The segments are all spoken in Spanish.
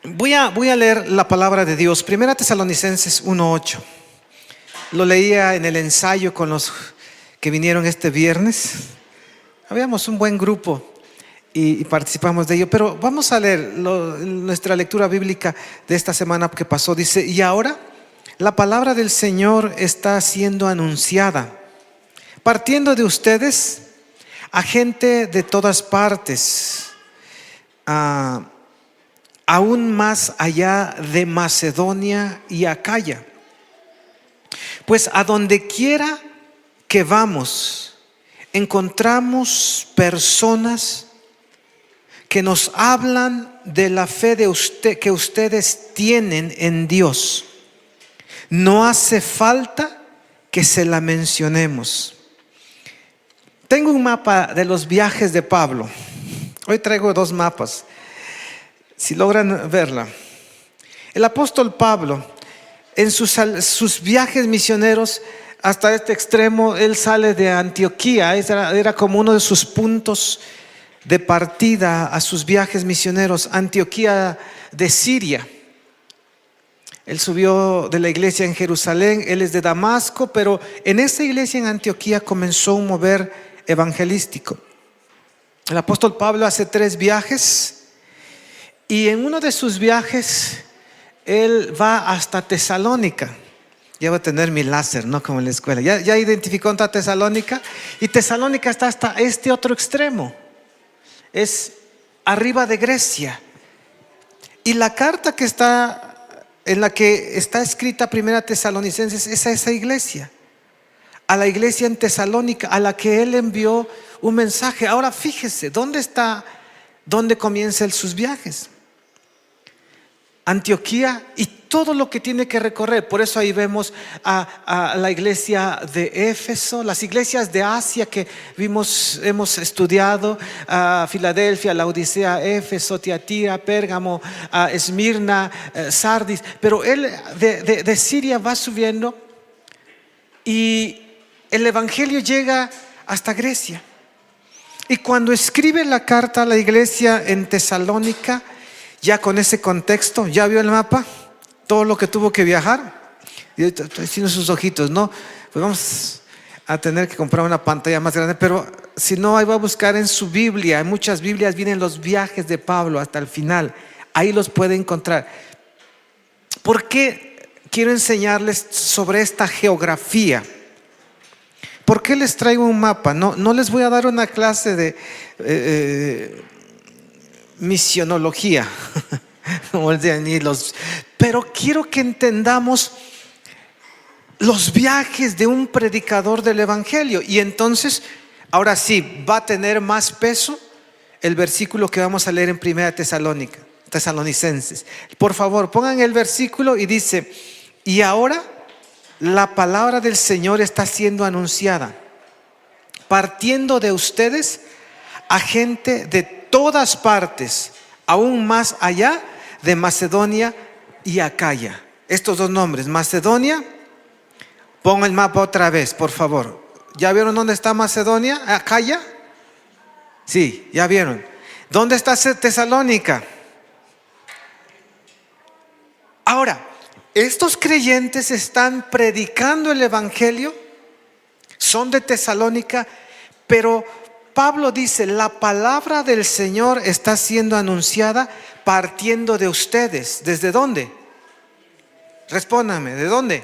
Voy a leer la palabra de Dios. Primera Tesalonicenses 1:8. Lo leía en el ensayo con los que vinieron este viernes. Habíamos un buen grupo y participamos de ello. Pero vamos a leer nuestra lectura bíblica de esta semana que pasó. Dice: y ahora la palabra del Señor está siendo anunciada, partiendo de ustedes a gente de todas partes, aún más allá de Macedonia y Acaya. Pues a donde quiera que vamos, encontramos personas que nos hablan de la fe que ustedes tienen en Dios. No hace falta que se la mencionemos. Tengo un mapa de los viajes de Pablo. Hoy traigo 2 mapas, si logran verla. El apóstol Pablo, en sus viajes misioneros hasta este extremo, él sale de Antioquía. Era como uno de sus puntos de partida a sus viajes misioneros, Antioquía de Siria. Él subió de la iglesia en Jerusalén, él es de Damasco, pero en esa iglesia en Antioquía comenzó un mover evangelístico. El apóstol Pablo hace 3 viajes y en uno de sus viajes él va hasta Tesalónica. Ya voy a tener mi láser, no como en la escuela. Ya identificó dónde está Tesalónica, y Tesalónica está hasta este otro extremo, es arriba de Grecia. Y la carta que está en la que está escrita Primera Tesalonicenses es a esa iglesia, a la iglesia en Tesalónica, a la que él envió un mensaje. Ahora fíjese, ¿dónde comienza él sus viajes? Antioquía y todo lo que tiene que recorrer. Por eso ahí vemos a la iglesia de Éfeso, las iglesias de Asia que hemos estudiado, a Filadelfia, Laodicea, Éfeso, Tiatira, Pérgamo, Esmirna, Sardis. Pero él de Siria va subiendo y el evangelio llega hasta Grecia. Y cuando escribe la carta a la iglesia en Tesalónica, ya con ese contexto, ¿ya vio el mapa? Todo lo que tuvo que viajar. Y estoy haciendo sus ojitos, ¿no? Pues vamos a tener que comprar una pantalla más grande, pero si no, ahí va a buscar en su Biblia. En muchas Biblias vienen los viajes de Pablo hasta el final. Ahí los puede encontrar. ¿Por qué quiero enseñarles sobre esta geografía? ¿Por qué les traigo un mapa? No les voy a dar una clase de misionología, pero quiero que entendamos los viajes de un predicador del evangelio. Y entonces, ahora sí, va a tener más peso el versículo que vamos a leer en Primera Tesalonicenses. Por favor, pongan el versículo y dice: y ahora la palabra del Señor está siendo anunciada, partiendo de ustedes a gente de todas partes, aún más allá de Macedonia y Acaya. Estos 2 nombres, Macedonia. Pon el mapa otra vez, por favor. ¿Ya vieron dónde está Macedonia? ¿Acaya? Sí, ya vieron. ¿Dónde está Tesalónica? Ahora, estos creyentes están predicando el evangelio, son de Tesalónica, pero Pablo dice: la palabra del Señor está siendo anunciada partiendo de ustedes. ¿Desde dónde? Respóndame, ¿de dónde?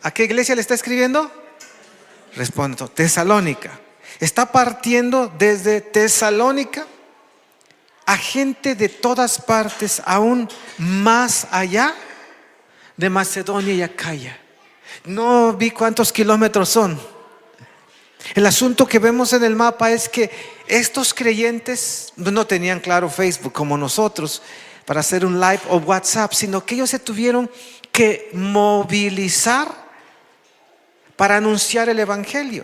¿A qué iglesia le está escribiendo? Respondo: Tesalónica. Está partiendo desde Tesalónica a gente de todas partes, aún más allá de Macedonia y Acaya. No vi cuántos kilómetros son. El asunto que vemos en el mapa es que estos creyentes no tenían, claro, Facebook como nosotros para hacer un live o WhatsApp, sino que ellos se tuvieron que movilizar para anunciar el evangelio.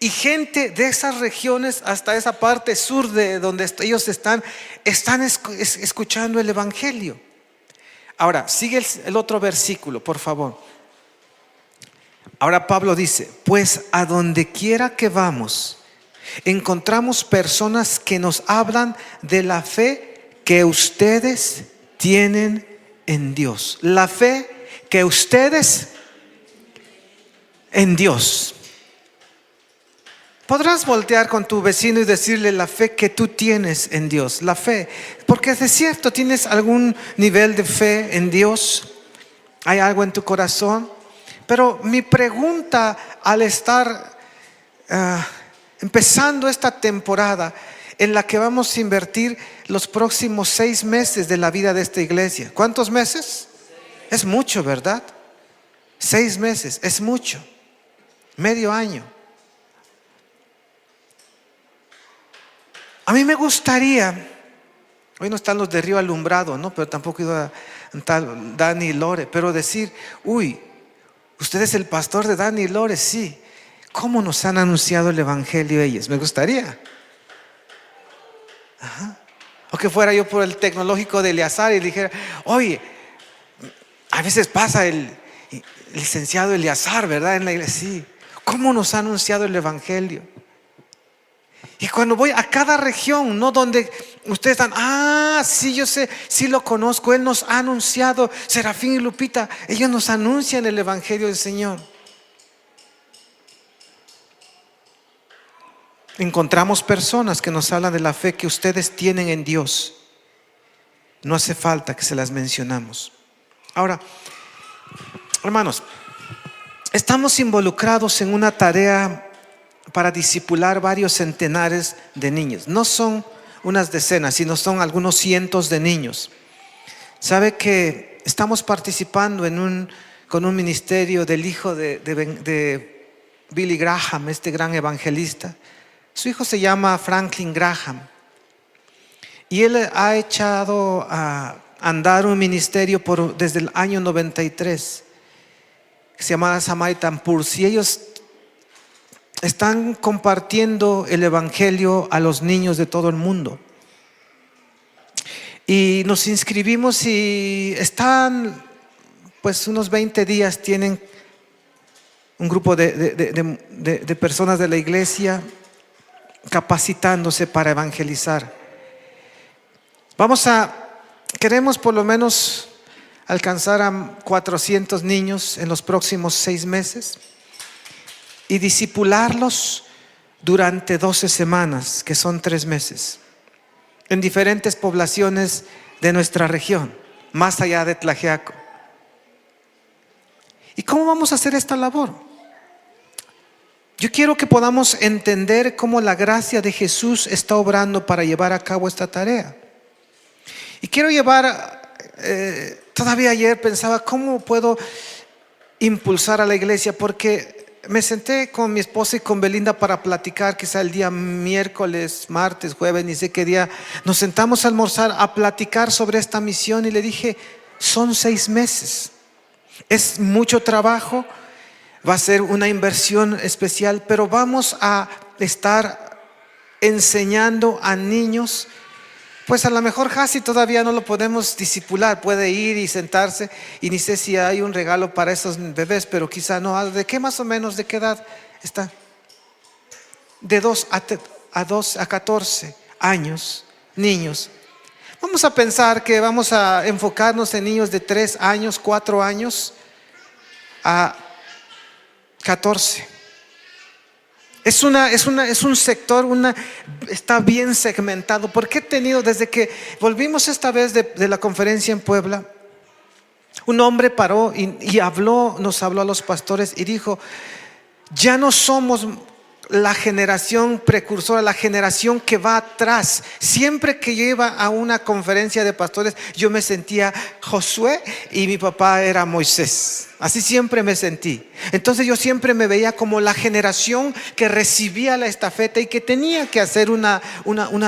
Y gente de esas regiones hasta esa parte sur de donde ellos están escuchando el evangelio. Ahora, sigue el otro versículo, por favor. Ahora Pablo dice: pues a donde quiera que vamos, encontramos personas que nos hablan de la fe que ustedes tienen en Dios. La fe que ustedes en Dios. Podrás voltear con tu vecino y decirle la fe que tú tienes en Dios. La fe, porque es cierto, tienes algún nivel de fe en Dios. Hay algo en tu corazón. Pero mi pregunta al estar empezando esta temporada en la que vamos a invertir los próximos 6 meses de la vida de esta iglesia. ¿Cuántos meses? Es mucho, ¿verdad? 6 meses, es mucho. Medio año. A mí me gustaría, hoy no están los de Río Alumbrado, ¿no? Pero tampoco iba a tal Dani y Lore, pero decir, uy, usted es el pastor de Dani y Lore, sí. ¿Cómo nos han anunciado el evangelio ellos? Me gustaría. Ajá. O que fuera yo por el tecnológico de Eleazar y dijera, oye, a veces pasa el licenciado Eleazar, ¿verdad? En la iglesia, sí. ¿Cómo nos ha anunciado el evangelio? Y cuando voy a cada región, ¿no? Donde ustedes están, sí, yo sé, sí lo conozco, él nos ha anunciado, Serafín y Lupita, ellos nos anuncian el evangelio del Señor. Encontramos personas que nos hablan de la fe que ustedes tienen en Dios. No hace falta que se las mencionamos. Ahora, hermanos, estamos involucrados en una tarea para discipular varios centenares de niños. No son unas decenas, sino son algunos cientos de niños. ¿Sabe que estamos participando con un ministerio del hijo de Billy Graham, este gran evangelista? Su hijo se llama Franklin Graham. Y él ha echado a andar un ministerio desde el año 93 que se llama Samaritan Purse. Y ellos están compartiendo el evangelio a los niños de todo el mundo. Y nos inscribimos y están, pues unos 20 días, tienen un grupo de personas de la iglesia capacitándose para evangelizar. Queremos por lo menos alcanzar a 400 niños en los próximos 6 meses y discipularlos durante 12 semanas, que son 3 meses, en diferentes poblaciones de nuestra región, más allá de Tlaxiaco. ¿Y cómo vamos a hacer esta labor? Yo quiero que podamos entender cómo la gracia de Jesús está obrando para llevar a cabo esta tarea. Y quiero todavía ayer pensaba, ¿cómo puedo impulsar a la iglesia? Porque me senté con mi esposa y con Belinda para platicar, quizá el día miércoles, martes, jueves, ni sé qué día. Nos sentamos a almorzar, a platicar sobre esta misión y le dije, son 6 meses. Es mucho trabajo, va a ser una inversión especial, pero vamos a estar enseñando a niños. Pues a lo mejor Hasi todavía no lo podemos discipular, puede ir y sentarse y ni sé si hay un regalo para esos bebés, pero quizá no. ¿De qué más o menos, de qué edad está? De 2 a 14 años, niños. Vamos a pensar que vamos a enfocarnos en niños de 3 años, 4 años a 14. Es un sector, está bien segmentado. Porque he tenido, desde que volvimos esta vez de la conferencia en Puebla, un hombre paró y nos habló a los pastores y dijo, ya no somos la generación precursora, la generación que va atrás. Siempre que yo iba a una conferencia de pastores, yo me sentía Josué y mi papá era Moisés. Así siempre me sentí. Entonces yo siempre me veía como la generación que recibía la estafeta y que tenía que hacer una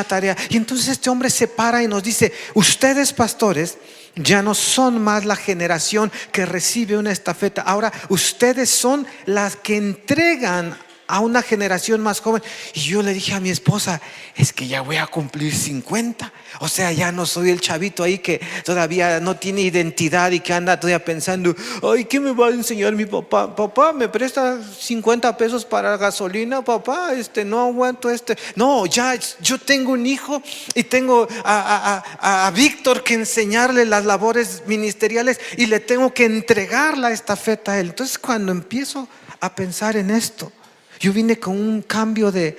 tarea. Y entonces este hombre se para y nos dice, ustedes pastores ya no son más la generación que recibe una estafeta. Ahora ustedes son las que entregan a una generación más joven. Y yo le dije a mi esposa, es que ya voy a cumplir 50. O sea, ya no soy el chavito ahí que todavía no tiene identidad y que anda todavía pensando, ay, ¿qué me va a enseñar mi papá? Papá, ¿me presta 50 pesos para gasolina? Papá, no aguanto No, ya yo tengo un hijo y tengo a Víctor que enseñarle las labores ministeriales y le tengo que entregar la estafeta a él. Entonces, cuando empiezo a pensar en esto, yo vine con un cambio de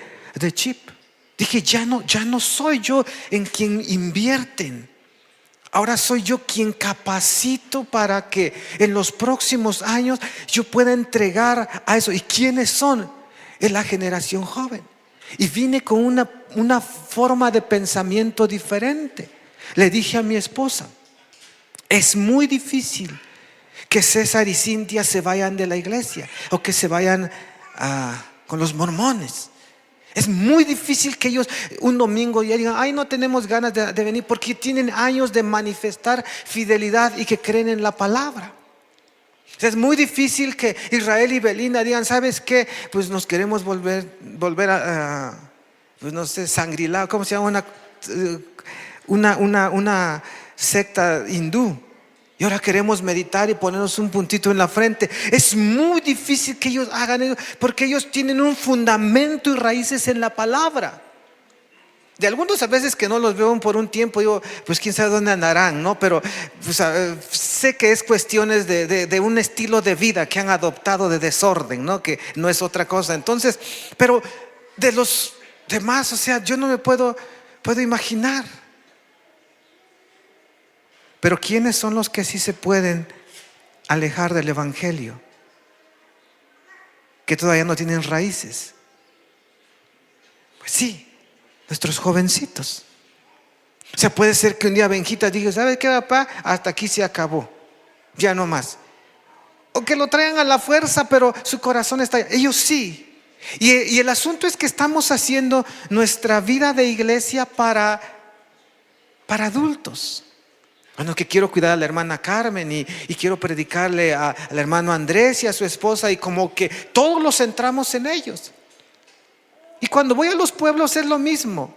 chip. Dije, ya no soy yo en quien invierten. Ahora soy yo quien capacito para que en los próximos años yo pueda entregar a eso. ¿Y quiénes son? Es la generación joven. Y vine con una forma de pensamiento diferente. Le dije a mi esposa, es muy difícil que César y Cintia se vayan de la iglesia o que se vayan con los mormones. Es muy difícil que ellos un domingo ya digan, ay, no tenemos ganas de venir, porque tienen años de manifestar fidelidad y que creen en la palabra. Es muy difícil que Israel y Belinda digan, ¿sabes qué? Pues nos queremos volver a pues no sé, Shangri-La, ¿cómo se llama? Una secta hindú. Y ahora queremos meditar y ponernos un puntito en la frente. Es muy difícil que ellos hagan eso, porque ellos tienen un fundamento y raíces en la palabra. De algunos a veces que no los veo por un tiempo, digo, pues quién sabe dónde andarán, ¿no? Pero pues, sé que es cuestiones de un estilo de vida que han adoptado de desorden, ¿no? Que no es otra cosa. Entonces, pero de los demás, o sea, yo no me puedo imaginar. Pero ¿quiénes son los que sí se pueden alejar del evangelio? Que todavía no tienen raíces. Pues sí, nuestros jovencitos. O sea, puede ser que un día Benjita diga, ¿sabes qué, papá? Hasta aquí se acabó, ya no más. O que lo traigan a la fuerza, pero su corazón está allá. Ellos sí. Y el asunto es que estamos haciendo nuestra vida de iglesia para adultos. Bueno, que quiero cuidar a la hermana Carmen y quiero predicarle al hermano Andrés y a su esposa, y como que todos los centramos en ellos. Y cuando voy a los pueblos es lo mismo.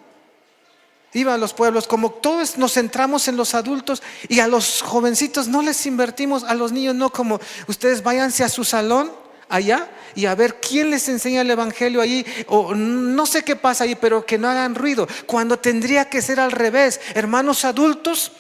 Iba a los pueblos, como todos nos centramos en los adultos, y a los jovencitos no les invertimos, a los niños no, como ustedes váyanse a su salón allá y a ver quién les enseña el evangelio allí, o no sé qué pasa ahí, pero que no hagan ruido, cuando tendría que ser al revés. Hermanos adultos,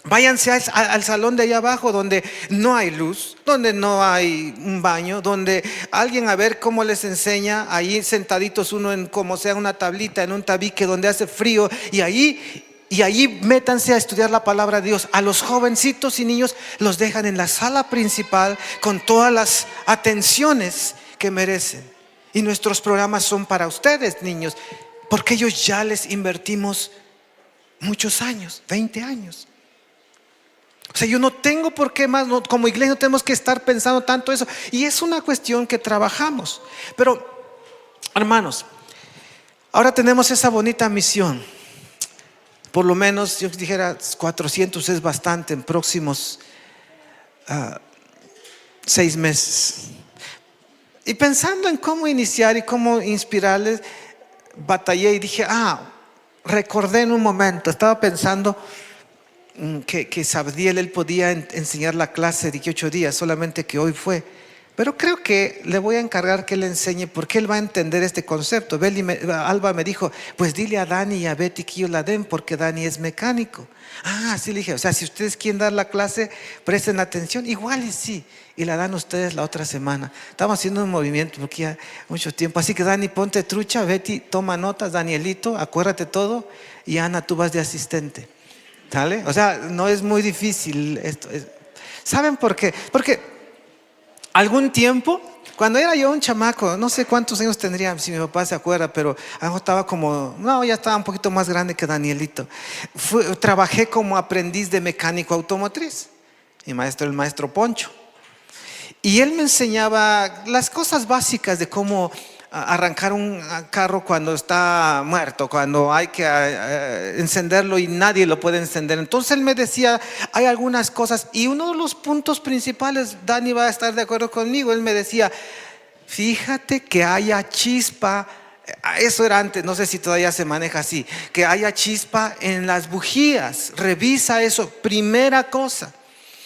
váyanse al salón de allá abajo, donde no hay luz, donde no hay un baño, donde alguien a ver cómo les enseña, ahí sentaditos uno en como sea una tablita, en un tabique donde hace frío, y allí métanse a estudiar la palabra de Dios. A los jovencitos y niños los dejan en la sala principal con todas las atenciones que merecen. Y nuestros programas son para ustedes, niños, porque ellos ya les invertimos muchos años, 20 años. O sea, yo no tengo por qué más, no, como iglesia no tenemos que estar pensando tanto eso. Y es una cuestión que trabajamos. Pero, hermanos, ahora tenemos esa bonita misión. Por lo menos, yo dijera 400 es bastante en próximos 6 meses. Y pensando en cómo iniciar y cómo inspirarles, batallé y dije, recordé en un momento, estaba pensando que Sabdiel él podía enseñar la clase de 18 días, solamente que hoy fue. Pero creo que le voy a encargar que él enseñe, porque él va a entender este concepto. Alba me dijo, pues dile a Dani y a Betty que yo la den, porque Dani es mecánico. Sí, le dije, o sea, si ustedes quieren dar la clase, presten atención, igual y sí, y la dan ustedes la otra semana. Estamos haciendo un movimiento porque ya mucho tiempo. Así que Dani, ponte trucha, Betty, toma notas, Danielito, acuérdate todo, y Ana, tú vas de asistente. ¿Sale? O sea, no es muy difícil esto. ¿Saben por qué? Porque algún tiempo, cuando era yo un chamaco, no sé cuántos años tendría, si mi papá se acuerda, pero estaba ya estaba un poquito más grande que Danielito. Trabajé como aprendiz de mecánico automotriz. Mi maestro, el maestro Poncho. Y él me enseñaba las cosas básicas de cómo arrancar un carro cuando está muerto, cuando hay que encenderlo y nadie lo puede encender. Entonces él me decía, hay algunas cosas, y uno de los puntos principales, Dani va a estar de acuerdo conmigo, él me decía, fíjate que haya chispa. Eso era antes, no sé si todavía se maneja así, que haya chispa en las bujías. Revisa eso, primera cosa.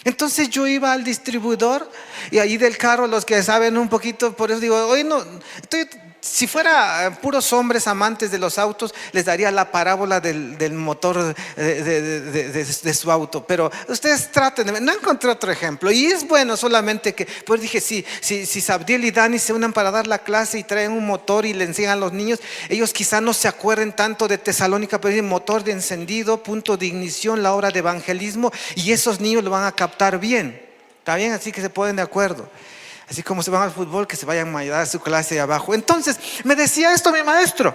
Entonces yo iba al distribuidor y ahí del carro, los que saben un poquito, por eso digo, hoy no, si fuera puros hombres amantes de los autos, les daría la parábola del motor de su auto. Pero ustedes traten no encontré otro ejemplo. Y es bueno solamente que, pues dije, si Sabdiel y Dani se unan para dar la clase y traen un motor y le enseñan a los niños, ellos quizás no se acuerden tanto de Tesalónica, pero dicen motor de encendido, punto de ignición, la hora de evangelismo, y esos niños lo van a captar bien. ¿Está bien? Así que se ponen de acuerdo. Así como se van al fútbol, que se vayan a ayudar a su clase de abajo. Entonces me decía esto mi maestro: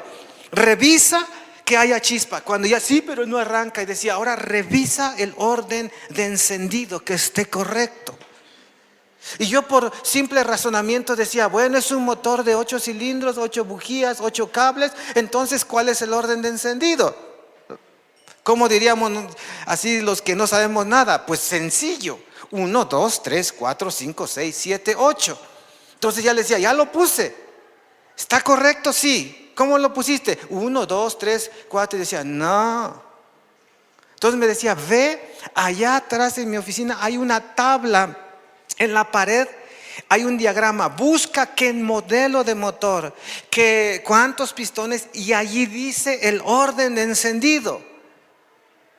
revisa que haya chispa. Cuando ya sí, pero no arranca. Y decía, ahora revisa el orden de encendido, que esté correcto. Y yo por simple razonamiento decía, bueno, es un motor de 8 cilindros, 8 bujías, 8 cables. Entonces, ¿cuál es el orden de encendido? ¿Cómo diríamos así los que no sabemos nada? Pues sencillo. 1, 2, 3, 4, 5, 6, 7, 8. Entonces ya le decía, ya lo puse. ¿Está correcto? Sí. ¿Cómo lo pusiste? 1, 2, 3, 4. Y decía, no. Entonces me decía, ve, allá atrás en mi oficina hay una tabla en la pared. Hay un diagrama, busca qué modelo de motor, cuántos pistones, y allí dice el orden de encendido.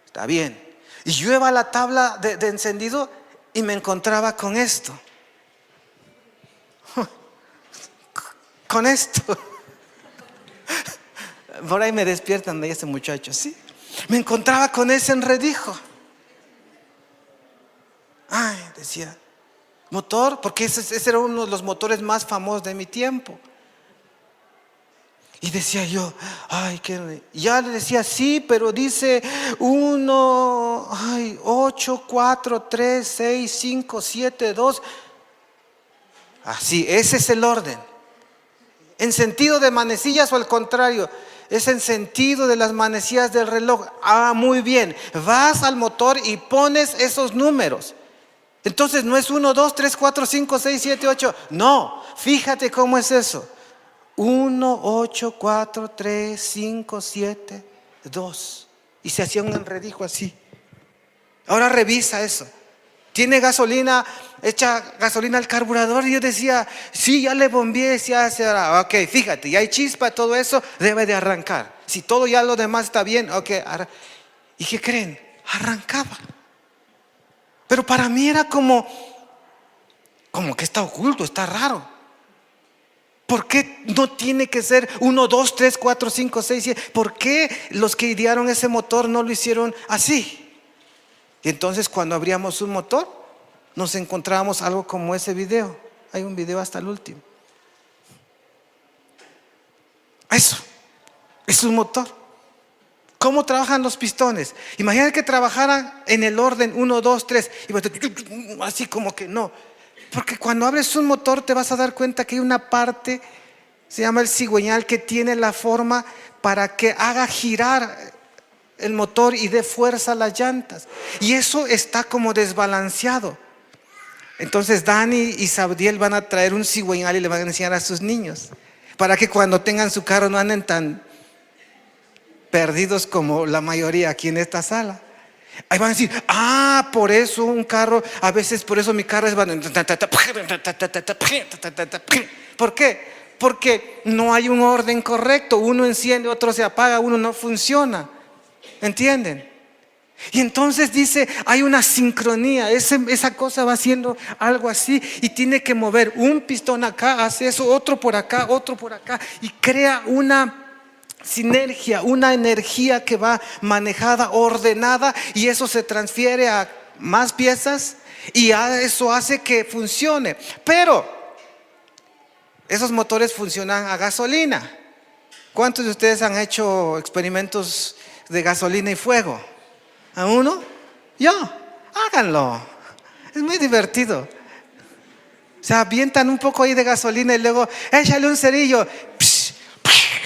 Está bien. Y yo iba a la tabla de encendido y me encontraba con esto. Con esto. Por ahí me despiertan de ese muchacho, ¿sí? Me encontraba con ese enredijo. Ay, decía, motor, porque ese era uno de los motores más famosos de mi tiempo. Y decía yo, ay, qué. Ya le decía, sí, pero dice 1, 8, 4, 3, 6, 5, 7, 2. Así, ese es el orden. ¿En sentido de manecillas o al contrario? Es en sentido de las manecillas del reloj. Ah, muy bien. Vas al motor y pones esos números. Entonces no es 1, 2, 3, 4, 5, 6, 7, 8. No, fíjate cómo es eso. 1, 8, 4, 3, 5, 7, 2. Y se hacía un enredijo así. Ahora revisa eso. ¿Tiene gasolina? Echa gasolina al carburador. Y yo decía, sí, ya le bombeé, ya se hará. Ok, fíjate, ya hay chispa, todo eso debe de arrancar. Si todo ya lo demás está bien, ok. ¿Y qué creen? Arrancaba. Pero para mí era como que está oculto, está raro. ¿Por qué no tiene que ser 1, 2, 3, 4, 5, 6, 7? ¿Por qué los que idearon ese motor no lo hicieron así? Y entonces cuando abríamos un motor, nos encontrábamos algo como ese video. Hay un video hasta el último. Eso es un motor. ¿Cómo trabajan los pistones? Imagínate que trabajaran en el orden 1, 2, 3. Y así como que no. Porque cuando abres un motor te vas a dar cuenta que hay una parte, se llama el cigüeñal, que tiene la forma para que haga girar el motor y dé fuerza a las llantas. Y eso está como desbalanceado. Entonces Dani y Sabdiel van a traer un cigüeñal y le van a enseñar a sus niños, para que cuando tengan su carro no anden tan perdidos como la mayoría aquí en esta sala. Ahí van a decir, por eso un carro, a veces por eso mi carro es... ¿Por qué? Porque no hay un orden correcto. Uno enciende, otro se apaga, uno no funciona. ¿Entienden? Y entonces dice, hay una sincronía. Esa cosa va haciendo algo así y tiene que mover un pistón acá, hace eso, otro por acá, y crea una sinergia, una energía que va manejada, ordenada, y eso se transfiere a más piezas y eso hace que funcione. Pero esos motores funcionan a gasolina. ¿Cuántos de ustedes han hecho experimentos de gasolina y fuego? ¿A uno? Yo, háganlo. Es muy divertido. Se avientan un poco ahí de gasolina y luego échale un cerillo.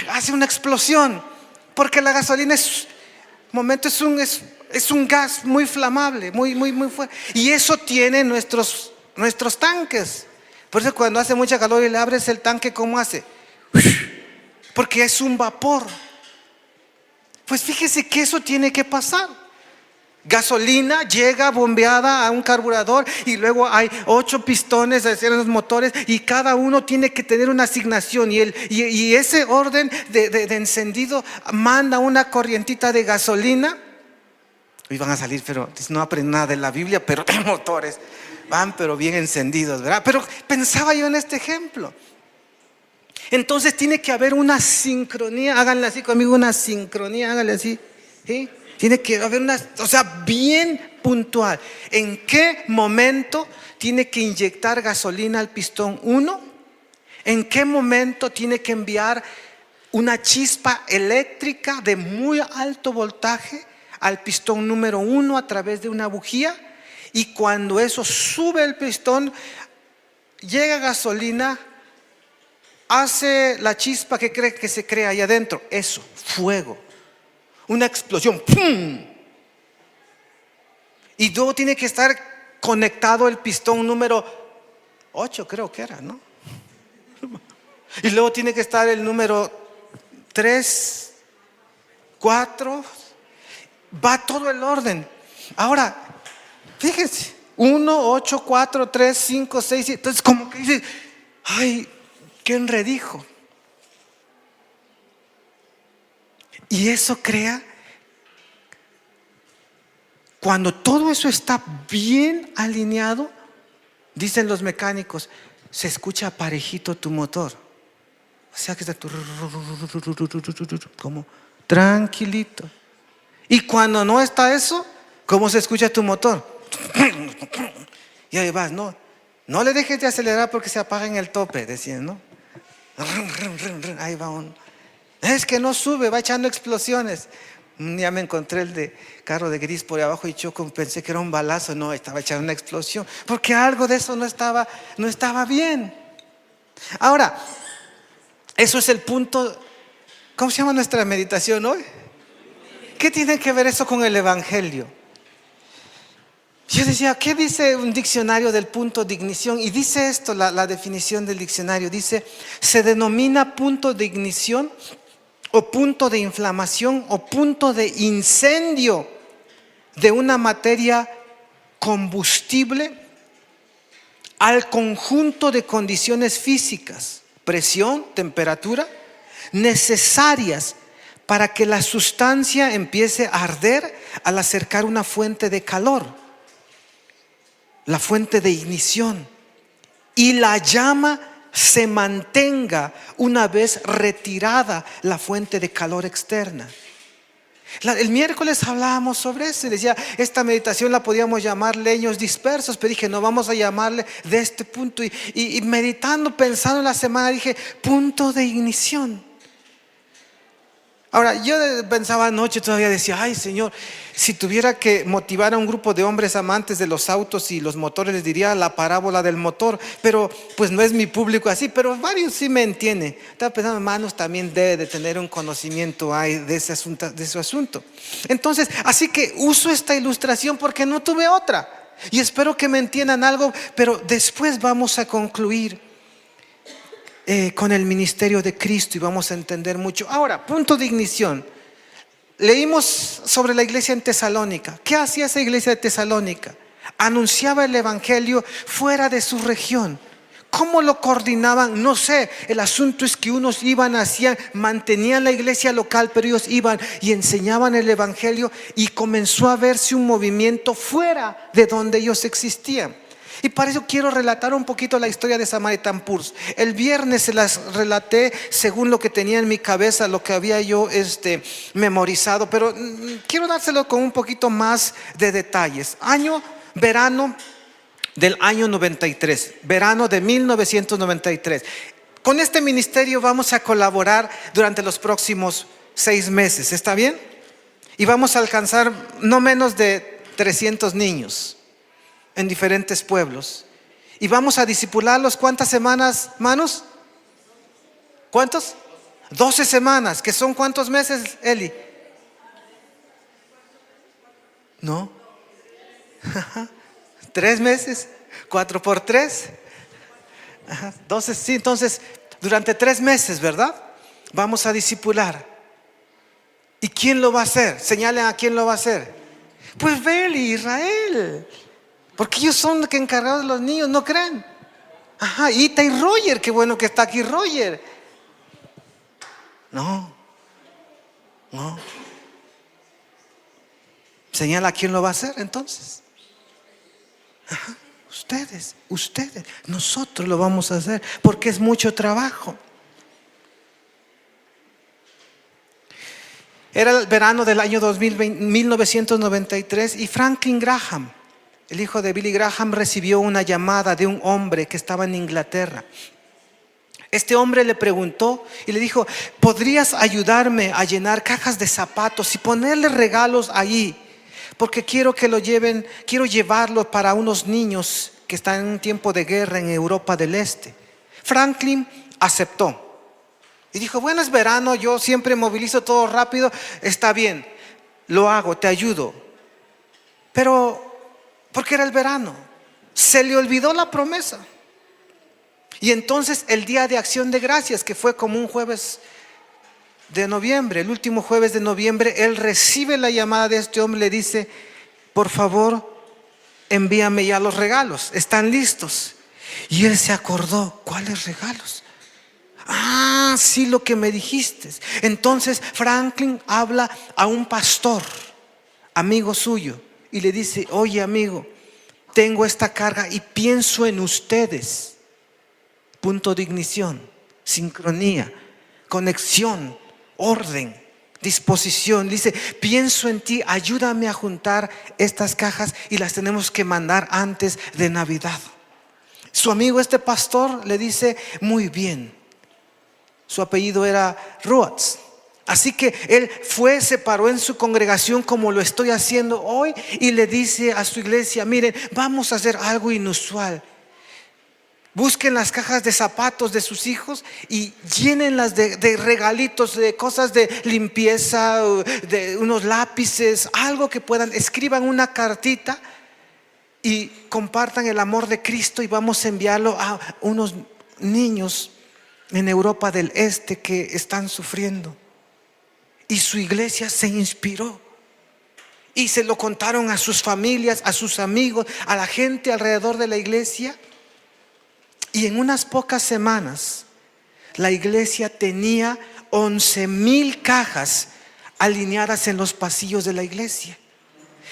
Hace una explosión, porque la gasolina es un gas muy flamable, muy fuerte, y eso tiene nuestros tanques Por eso cuando hace mucha calor y le abres el tanque, ¿cómo hace? Porque es un vapor. Pues fíjese que eso tiene que pasar. Gasolina llega bombeada a un carburador y luego hay 8 pistones en los motores y cada uno tiene que tener una asignación y ese orden de encendido manda una corrientita de gasolina y van a salir, pero no aprenden nada de la Biblia, pero de motores van pero bien encendidos, ¿verdad? Pero pensaba yo en este ejemplo. Entonces tiene que haber una sincronía. Háganle así conmigo, una sincronía, háganle así, ¿sí? Tiene que haber una, o sea, bien puntual. ¿En qué momento tiene que inyectar gasolina al pistón 1? ¿En qué momento tiene que enviar una chispa eléctrica de muy alto voltaje al pistón número 1 a través de una bujía? Y cuando eso sube el pistón, llega gasolina, hace la chispa que cree que se crea ahí adentro. Eso, fuego. Una explosión, ¡pum! Y luego tiene que estar conectado el pistón número 8, creo que era, ¿no? Y luego tiene que estar el número 3, 4. Va todo el orden. Ahora, fíjense, 1, 8, 4, 3, 5, 6, 7. Entonces como que dice, ay, qué enredijo. Y eso crea, cuando todo eso está bien alineado, dicen los mecánicos, se escucha parejito tu motor. O sea que está como tranquilito. Y cuando no está eso, ¿cómo se escucha tu motor? Y ahí vas, no le dejes de acelerar porque se apaga en el tope, decían, ¿no? Ahí va uno. Es que no sube, va echando explosiones. Un día me encontré el de carro de gris por ahí abajo y choco, pensé que era un balazo. No, estaba echando una explosión porque algo de eso no estaba bien. Ahora, eso es el punto. ¿Cómo se llama nuestra meditación hoy? ¿Qué tiene que ver eso con el evangelio? Yo decía, ¿qué dice un diccionario del punto de ignición? Y dice esto, la definición del diccionario. Dice, se denomina punto de ignición o punto de inflamación o punto de incendio de una materia combustible al conjunto de condiciones físicas, presión, temperatura, necesarias para que la sustancia empiece a arder al acercar una fuente de calor, la fuente de ignición, y la llama se mantenga una vez retirada la fuente de calor externa. El miércoles hablábamos sobre eso y decía, esta meditación la podíamos llamar leños dispersos, pero dije, no, vamos a llamarle de este punto. Y meditando, pensando en la semana, dije, punto de ignición. Ahora, yo pensaba anoche, todavía decía, ay Señor, si tuviera que motivar a un grupo de hombres amantes de los autos y los motores, les diría la parábola del motor, pero pues no es mi público así, pero varios sí me entienden. Estaba pensando, hermanos, también debe de tener un conocimiento de ese asunto. Entonces, así que uso esta ilustración porque no tuve otra. Y espero que me entiendan algo, pero después vamos a concluir con el ministerio de Cristo y vamos a entender mucho. Ahora, punto de ignición. Leímos sobre la iglesia en Tesalónica. ¿Qué hacía esa iglesia de Tesalónica? Anunciaba el evangelio fuera de su región. ¿Cómo lo coordinaban? No sé. El asunto es que unos iban, mantenían la iglesia local, pero ellos iban y enseñaban el evangelio y comenzó a verse un movimiento fuera de donde ellos existían. Y para eso quiero relatar un poquito la historia de Samaritan Purse. El viernes se las relaté según lo que tenía en mi cabeza, lo que había yo memorizado, pero quiero dárselo con un poquito más de detalles. Verano del año 93, verano de 1993. Con este ministerio vamos a colaborar durante los próximos 6 meses, ¿está bien? Y vamos a alcanzar no menos de 300 niños en diferentes pueblos. Y vamos a discipularlos, ¿cuántas semanas, manos? ¿Cuántos? 12 semanas, que son ¿cuántos meses, Eli? ¿No? 3 meses, 4 por 3, Ajá, 12, sí, entonces durante 3 meses, ¿verdad? Vamos a discipular. ¿Y quién lo va a hacer? Señalen a quién lo va a hacer. Pues Bel y Israel, porque ellos son los que encargados de los niños, ¿no creen? Ajá, Ita y Roger, qué bueno que está aquí Roger. No, no. Señala a quién lo va a hacer entonces. Ajá, ustedes, nosotros lo vamos a hacer porque es mucho trabajo. Era el verano del año 1993 y Franklin Graham, el hijo de Billy Graham, recibió una llamada de un hombre que estaba en Inglaterra. Este hombre le preguntó y le dijo: ¿podrías ayudarme a llenar cajas de zapatos y ponerle regalos ahí? Porque quiero que lo lleven, quiero llevarlo para unos niños que están en un tiempo de guerra en Europa del Este. Franklin aceptó y dijo: bueno, es verano, yo siempre movilizo todo rápido, está bien, lo hago, te ayudo. Pero, porque era el verano, se le olvidó la promesa. Y entonces el día de Acción de Gracias, que fue como un jueves de noviembre, el último jueves de noviembre, él recibe la llamada de este hombre y le dice: por favor, envíame ya los regalos, están listos. Y él se acordó: ¿cuáles regalos? Ah, sí, lo que me dijiste. Entonces Franklin habla a un pastor, amigo suyo, y le dice: oye, amigo, tengo esta carga y pienso en ustedes. Punto de ignición, sincronía, conexión, orden, disposición. Dice: pienso en ti, ayúdame a juntar estas cajas y las tenemos que mandar antes de Navidad. Su amigo, este pastor, le dice: muy bien. Su apellido era Rhodes. Así que él fue, se paró en su congregación como lo estoy haciendo hoy y le dice a su iglesia: miren, vamos a hacer algo inusual. Busquen las cajas de zapatos de sus hijos y llénenlas de regalitos, de cosas de limpieza, de unos lápices, algo que puedan. Escriban una cartita y compartan el amor de Cristo y vamos a enviarlo a unos niños en Europa del Este que están sufriendo. Y su iglesia se inspiró y se lo contaron a sus familias, a sus amigos, a la gente alrededor de la iglesia. Y en unas pocas semanas la iglesia tenía 11,000 cajas alineadas en los pasillos de la iglesia.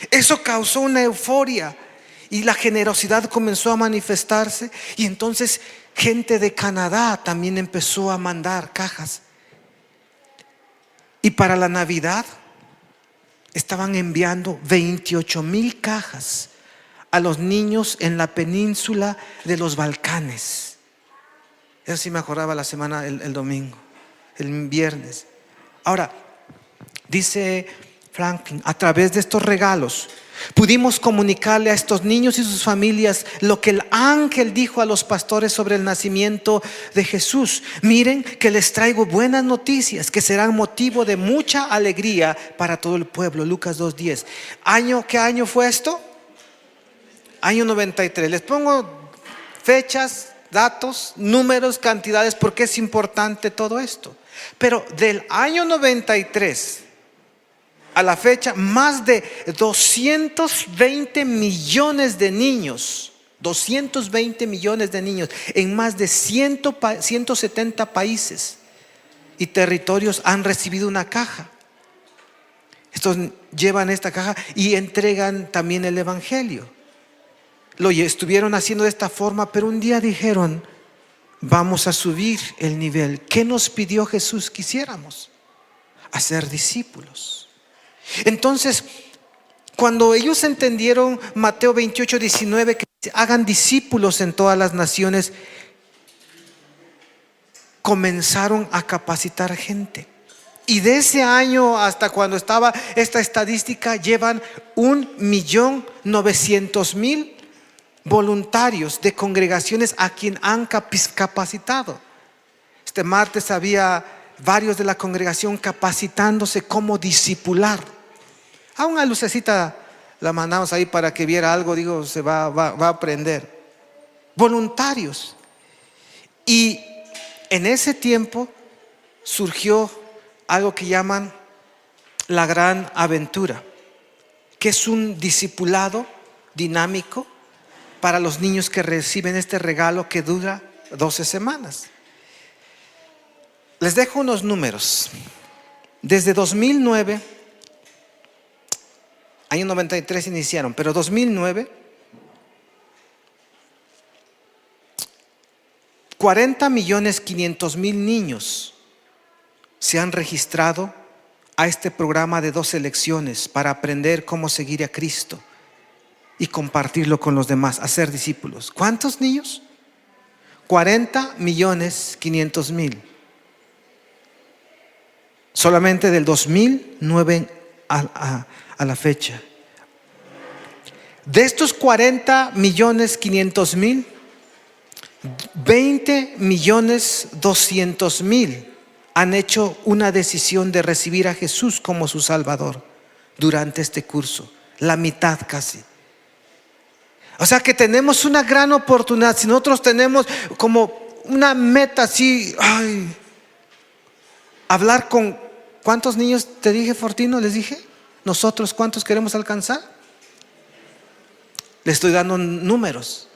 Eso causó una euforia y la generosidad comenzó a manifestarse. Y entonces gente de Canadá también empezó a mandar cajas. Y para la Navidad estaban enviando 28,000 cajas a los niños en la península de los Balcanes. Eso sí me acordaba la semana, el domingo, el viernes. Ahora, dice Franklin: a través de estos regalos pudimos comunicarle a estos niños y sus familias lo que el ángel dijo a los pastores sobre el nacimiento de Jesús. Miren que les traigo buenas noticias que serán motivo de mucha alegría para todo el pueblo. Lucas 2:10. ¿Qué año fue esto? Año 93. Les pongo fechas, datos, números, cantidades, porque es importante todo esto. Pero del año 93 a la fecha, más de 220 millones de niños, 220 millones de niños en más de 170 países y territorios han recibido una caja. Estos llevan esta caja y entregan también el evangelio. Lo estuvieron haciendo de esta forma, pero un día dijeron: vamos a subir el nivel. ¿Qué nos pidió Jesús que hiciéramos? Hacer discípulos. Entonces, cuando ellos entendieron Mateo 28:19, que hagan discípulos en todas las naciones, comenzaron a capacitar gente. Y de ese año hasta cuando estaba esta estadística, llevan 1,900,000 voluntarios de congregaciones a quien han capacitado. Este martes había varios de la congregación capacitándose cómo discipular. A una lucecita la mandamos ahí para que viera algo, digo, se va a aprender. Voluntarios. Y en ese tiempo surgió algo que llaman la gran aventura, que es un discipulado dinámico para los niños que reciben este regalo que dura 12 semanas. Les dejo unos números. Desde 2009, año 93 iniciaron, pero 2009, 40.500.000 niños se han registrado a este programa de 12 lecciones para aprender cómo seguir a Cristo y compartirlo con los demás, hacer discípulos. ¿Cuántos niños? 40.500.000. Solamente del 2009 a la fecha. De estos 40.500.000, 20.200.000 han hecho una decisión de recibir a Jesús como su Salvador durante este curso. La mitad casi. O sea que tenemos una gran oportunidad. Si nosotros tenemos como una meta así, hablar con, ¿cuántos niños te dije, Fortino? Les dije, nosotros ¿cuántos queremos alcanzar? Le estoy dando números.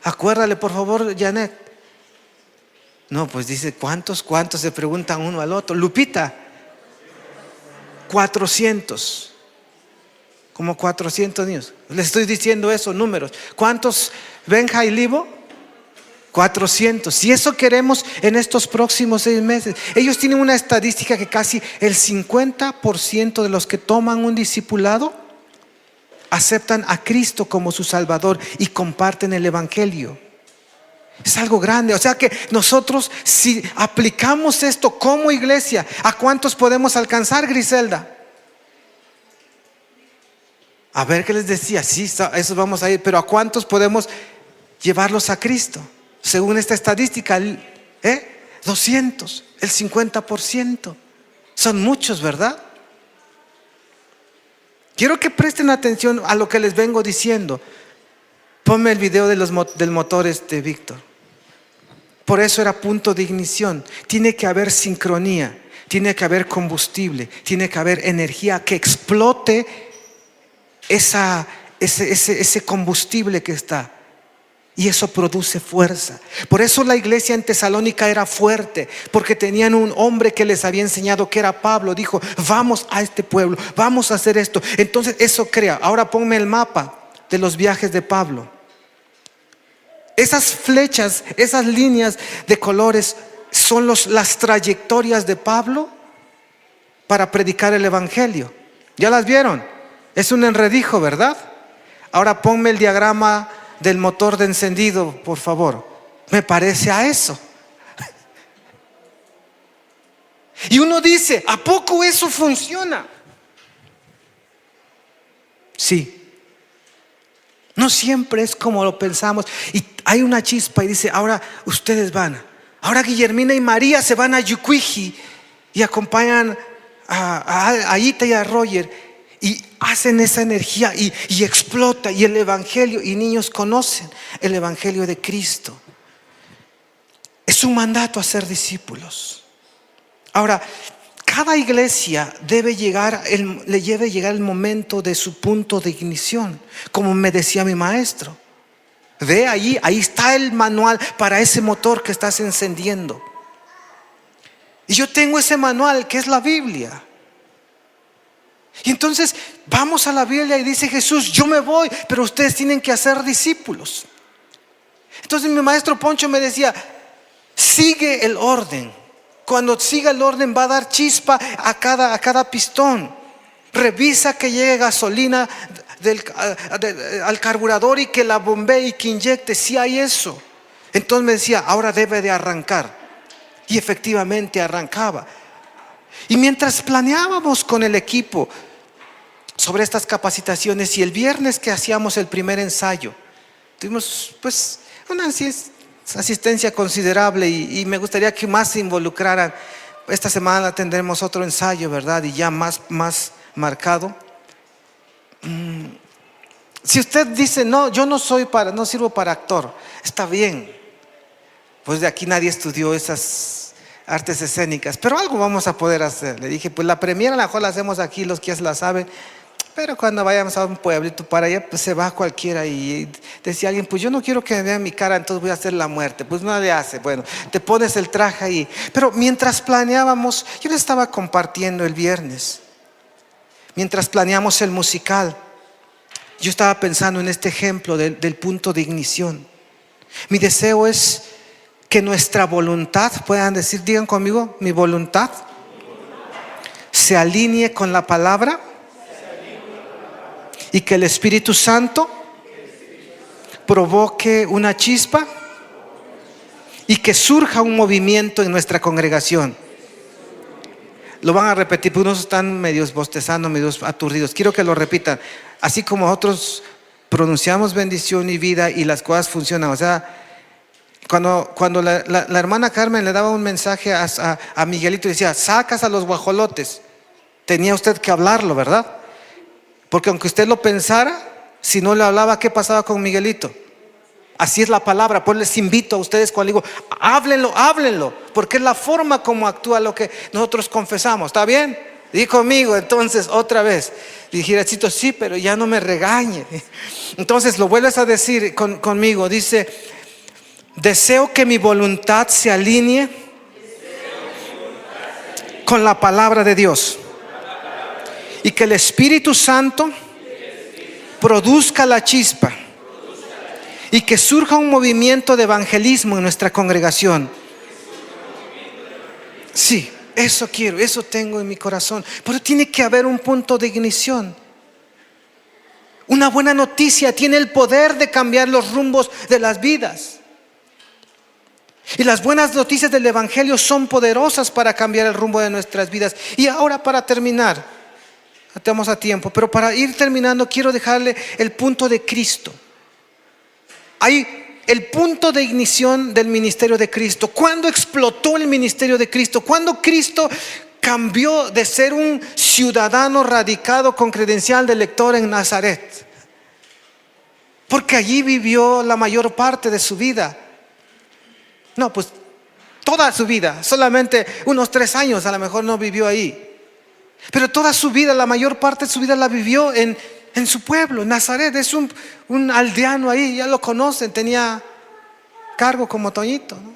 Acuérdale por favor, Janet. No, pues dice, ¿cuántos se preguntan uno al otro? Lupita, 400. Como 400 niños. Les estoy diciendo eso, números. ¿Cuántos, Benja y Libo? 400. Si eso queremos en estos próximos 6 meses. Ellos tienen una estadística que casi el 50% de los que toman un discipulado aceptan a Cristo como su Salvador y comparten el Evangelio. Es algo grande. O sea que nosotros, si aplicamos esto como iglesia, ¿a cuántos podemos alcanzar, Griselda? A ver qué les decía. Sí, eso vamos a ir. Pero ¿a cuántos podemos llevarlos a Cristo? Según esta estadística, 200, el 50%. Son muchos, ¿verdad? Quiero que presten atención a lo que les vengo diciendo. Ponme el video del motor, Víctor. Por eso era punto de ignición. Tiene que haber sincronía, tiene que haber combustible, tiene que haber energía que explote ese combustible que está. Y eso produce fuerza. Por eso la iglesia en Tesalónica era fuerte, porque tenían un hombre que les había enseñado, que era Pablo. Dijo, vamos a este pueblo, vamos a hacer esto. Entonces eso crea. Ahora ponme el mapa de los viajes de Pablo. Esas flechas, esas líneas de colores son las trayectorias de Pablo para predicar el Evangelio. ¿Ya las vieron? Es un enredijo, ¿verdad? Ahora ponme el diagrama del motor de encendido, por favor. Me parece a eso. Y uno dice, ¿a poco eso funciona? Sí. No siempre es como lo pensamos. Y hay una chispa y dice, ahora ustedes van. Ahora Guillermina y María se van a Yucuiji y acompañan a Ita y a Roger. Y hacen esa energía y explota. Y el Evangelio, y niños conocen el Evangelio de Cristo. Es un mandato a ser discípulos. Ahora, cada iglesia le debe llegar el momento de su punto de ignición, como me decía mi maestro. Ve ahí está el manual para ese motor que estás encendiendo. Y yo tengo ese manual que es la Biblia. Y entonces vamos a la Biblia y dice Jesús, yo me voy, pero ustedes tienen que hacer discípulos. Entonces mi maestro Poncho me decía, sigue el orden. Cuando siga el orden va a dar chispa a cada pistón. Revisa que llegue gasolina al carburador y que la bombee y que inyecte. Si hay eso. Entonces me decía, ahora debe de arrancar. Y efectivamente arrancaba. Y mientras planeábamos con el equipo sobre estas capacitaciones, y el viernes que hacíamos el primer ensayo, tuvimos pues una asistencia considerable y me gustaría que más se involucraran. Esta semana tendremos otro ensayo, ¿verdad? Y ya más marcado. Si usted dice, no, yo no sirvo para actor, está bien. Pues de aquí nadie estudió esas artes escénicas, pero algo vamos a poder hacer. Le dije, pues la premiera a lo mejor la hacemos aquí, los que ya se la saben, pero cuando vayamos a un pueblito para allá, pues se va cualquiera. Y decía alguien, pues yo no quiero que me vean mi cara, entonces voy a hacer la muerte. Pues no le hace. Bueno, te pones el traje ahí. Pero mientras planeábamos, yo les estaba compartiendo el viernes, mientras planeamos el musical, yo estaba pensando en este ejemplo del punto de ignición. Mi deseo es que nuestra voluntad, puedan decir, digan conmigo, mi voluntad se alinee con la palabra y que el Espíritu Santo provoque una chispa y que surja un movimiento en nuestra congregación. Lo van a repetir, porque unos están medios bostezando, medios aturdidos. Quiero que lo repitan. Así como nosotros pronunciamos bendición y vida y las cosas funcionan. O sea, cuando la hermana Carmen le daba un mensaje a Miguelito y decía, sacas a los guajolotes, tenía usted que hablarlo, ¿verdad? Porque aunque usted lo pensara, si no le hablaba, ¿qué pasaba con Miguelito? Así es la palabra. Pues les invito a ustedes cuando digo, háblenlo, porque es la forma como actúa lo que nosotros confesamos. ¿Está bien? Di conmigo entonces otra vez. Y dijera, sí, pero ya no me regañe. Entonces lo vuelves a decir conmigo. Dice, deseo que mi voluntad se alinee con la palabra de Dios. Y que el Espíritu Santo produzca la chispa. Y que surja un movimiento de evangelismo en nuestra congregación. Sí, eso quiero, eso tengo en mi corazón. Pero tiene que haber un punto de ignición. Una buena noticia tiene el poder de cambiar los rumbos de las vidas. Y las buenas noticias del Evangelio son poderosas para cambiar el rumbo de nuestras vidas. Y ahora, para terminar, estamos a tiempo, pero para ir terminando quiero dejarle el punto de Cristo. Hay el punto de ignición del ministerio de Cristo. ¿Cuándo explotó el ministerio de Cristo? ¿Cuándo Cristo cambió de ser un ciudadano radicado con credencial de elector en Nazaret? Porque allí vivió la mayor parte de su vida. No, pues toda su vida, solamente unos 3 años a lo mejor no vivió ahí. Pero toda su vida, la mayor parte de su vida la vivió en su pueblo, Nazaret. Es un aldeano ahí, ya lo conocen, tenía cargo como Toñito, ¿no?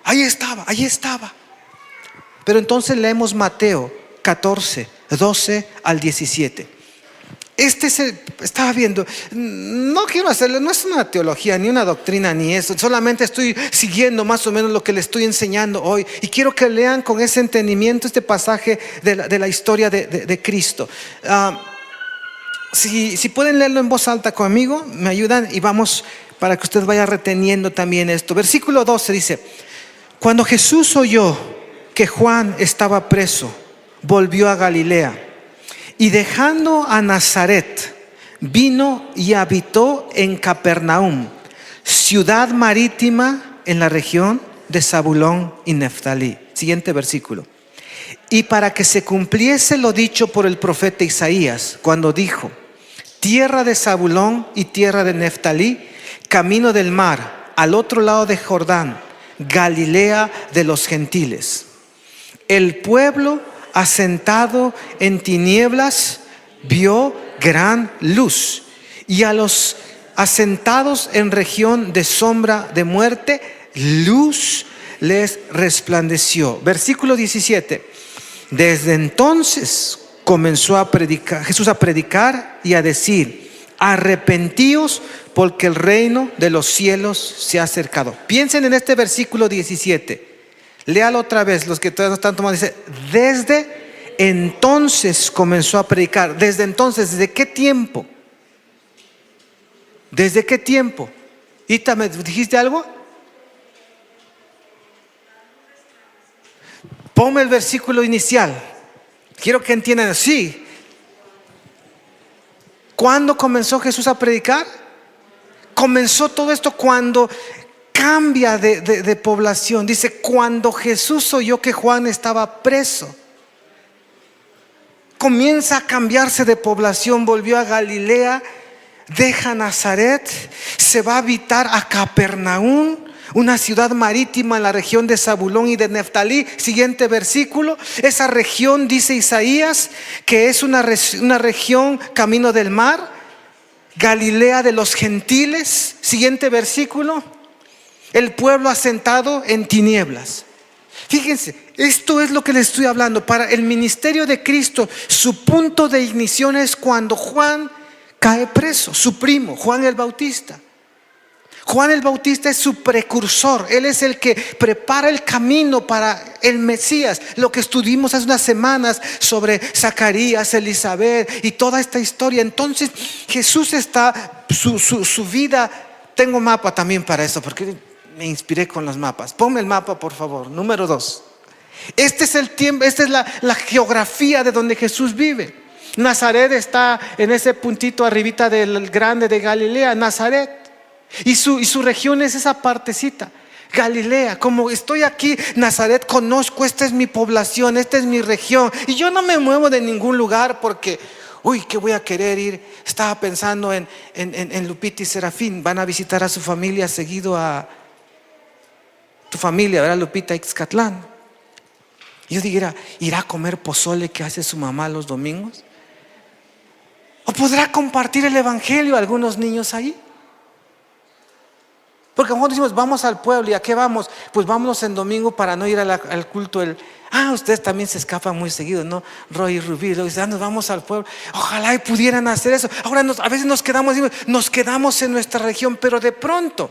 Ahí estaba. Pero entonces leemos Mateo 14, 12 al 17. Estaba viendo, no quiero hacerle, no es una teología ni una doctrina ni eso, solamente estoy siguiendo más o menos lo que le estoy enseñando hoy, y quiero que lean con ese entendimiento este pasaje de la historia de Cristo. Si pueden leerlo en voz alta conmigo, me ayudan y vamos para que usted vaya reteniendo también esto. Versículo 12 dice: cuando Jesús oyó que Juan estaba preso, volvió a Galilea. Y dejando a Nazaret, vino y habitó en Capernaum, ciudad marítima en la región de Zabulón y Neftalí. Siguiente versículo. Y para que se cumpliese lo dicho por el profeta Isaías, cuando dijo: tierra de Zabulón y tierra de Neftalí, camino del mar, al otro lado de Jordán, Galilea de los gentiles. El pueblo asentado en tinieblas vio gran luz, y a los asentados en región de sombra de muerte, luz les resplandeció. Versículo 17. Desde entonces comenzó Jesús a predicar y a decir: arrepentíos, porque el reino de los cielos se ha acercado. Piensen en este versículo 17. Léalo otra vez, los que todavía no están tomando. Dice: desde entonces comenzó a predicar. Desde entonces, ¿desde qué tiempo? ¿Desde qué tiempo? Ita, ¿me dijiste algo? Ponme el versículo inicial. Quiero que entiendan. Sí. ¿Cuándo comenzó Jesús a predicar? Comenzó todo esto cuando cambia de población. Dice: cuando Jesús oyó que Juan estaba preso, comienza a cambiarse de población. Volvió a Galilea, deja Nazaret, se va a habitar a Capernaum, una ciudad marítima en la región de Zabulón y de Neftalí. Siguiente versículo. Esa región, dice Isaías, que es una región camino del mar, Galilea de los gentiles. Siguiente versículo. El pueblo asentado en tinieblas. Fíjense, esto es lo que les estoy hablando. Para el ministerio de Cristo, su punto de ignición es cuando Juan cae preso, su primo, Juan el Bautista. Juan el Bautista es su precursor. Él es el que prepara el camino para el Mesías. Lo que estuvimos hace unas semanas sobre Zacarías, Elizabeth y toda esta historia. Entonces Jesús está, su vida. Tengo mapa también para eso, porque me inspiré con los mapas. Ponme el mapa, por favor. Número 2. Este es el tiempo, esta es la geografía de donde Jesús vive. Nazaret está en ese puntito arribita del grande de Galilea, Nazaret. Y su región es esa partecita, Galilea. Como estoy aquí, Nazaret, conozco, esta es mi población, esta es mi región. Y yo no me muevo de ningún lugar porque, ¿qué voy a querer ir? Estaba pensando en Lupita y Serafín. Van a visitar a su familia seguido, a tu familia, ¿verdad? Lupita, Ixcatlán. Y yo diría, ¿irá a comer pozole que hace su mamá los domingos? ¿O podrá compartir el evangelio a algunos niños ahí? Porque cuando decimos vamos al pueblo, ¿y a qué vamos? Pues vámonos en domingo para no ir al culto. Ustedes también se escapan muy seguido, ¿no? Roy y Rubí, luego dicen, nos vamos al pueblo. Ojalá y pudieran hacer eso. Ahora a veces nos quedamos en nuestra región, pero de pronto,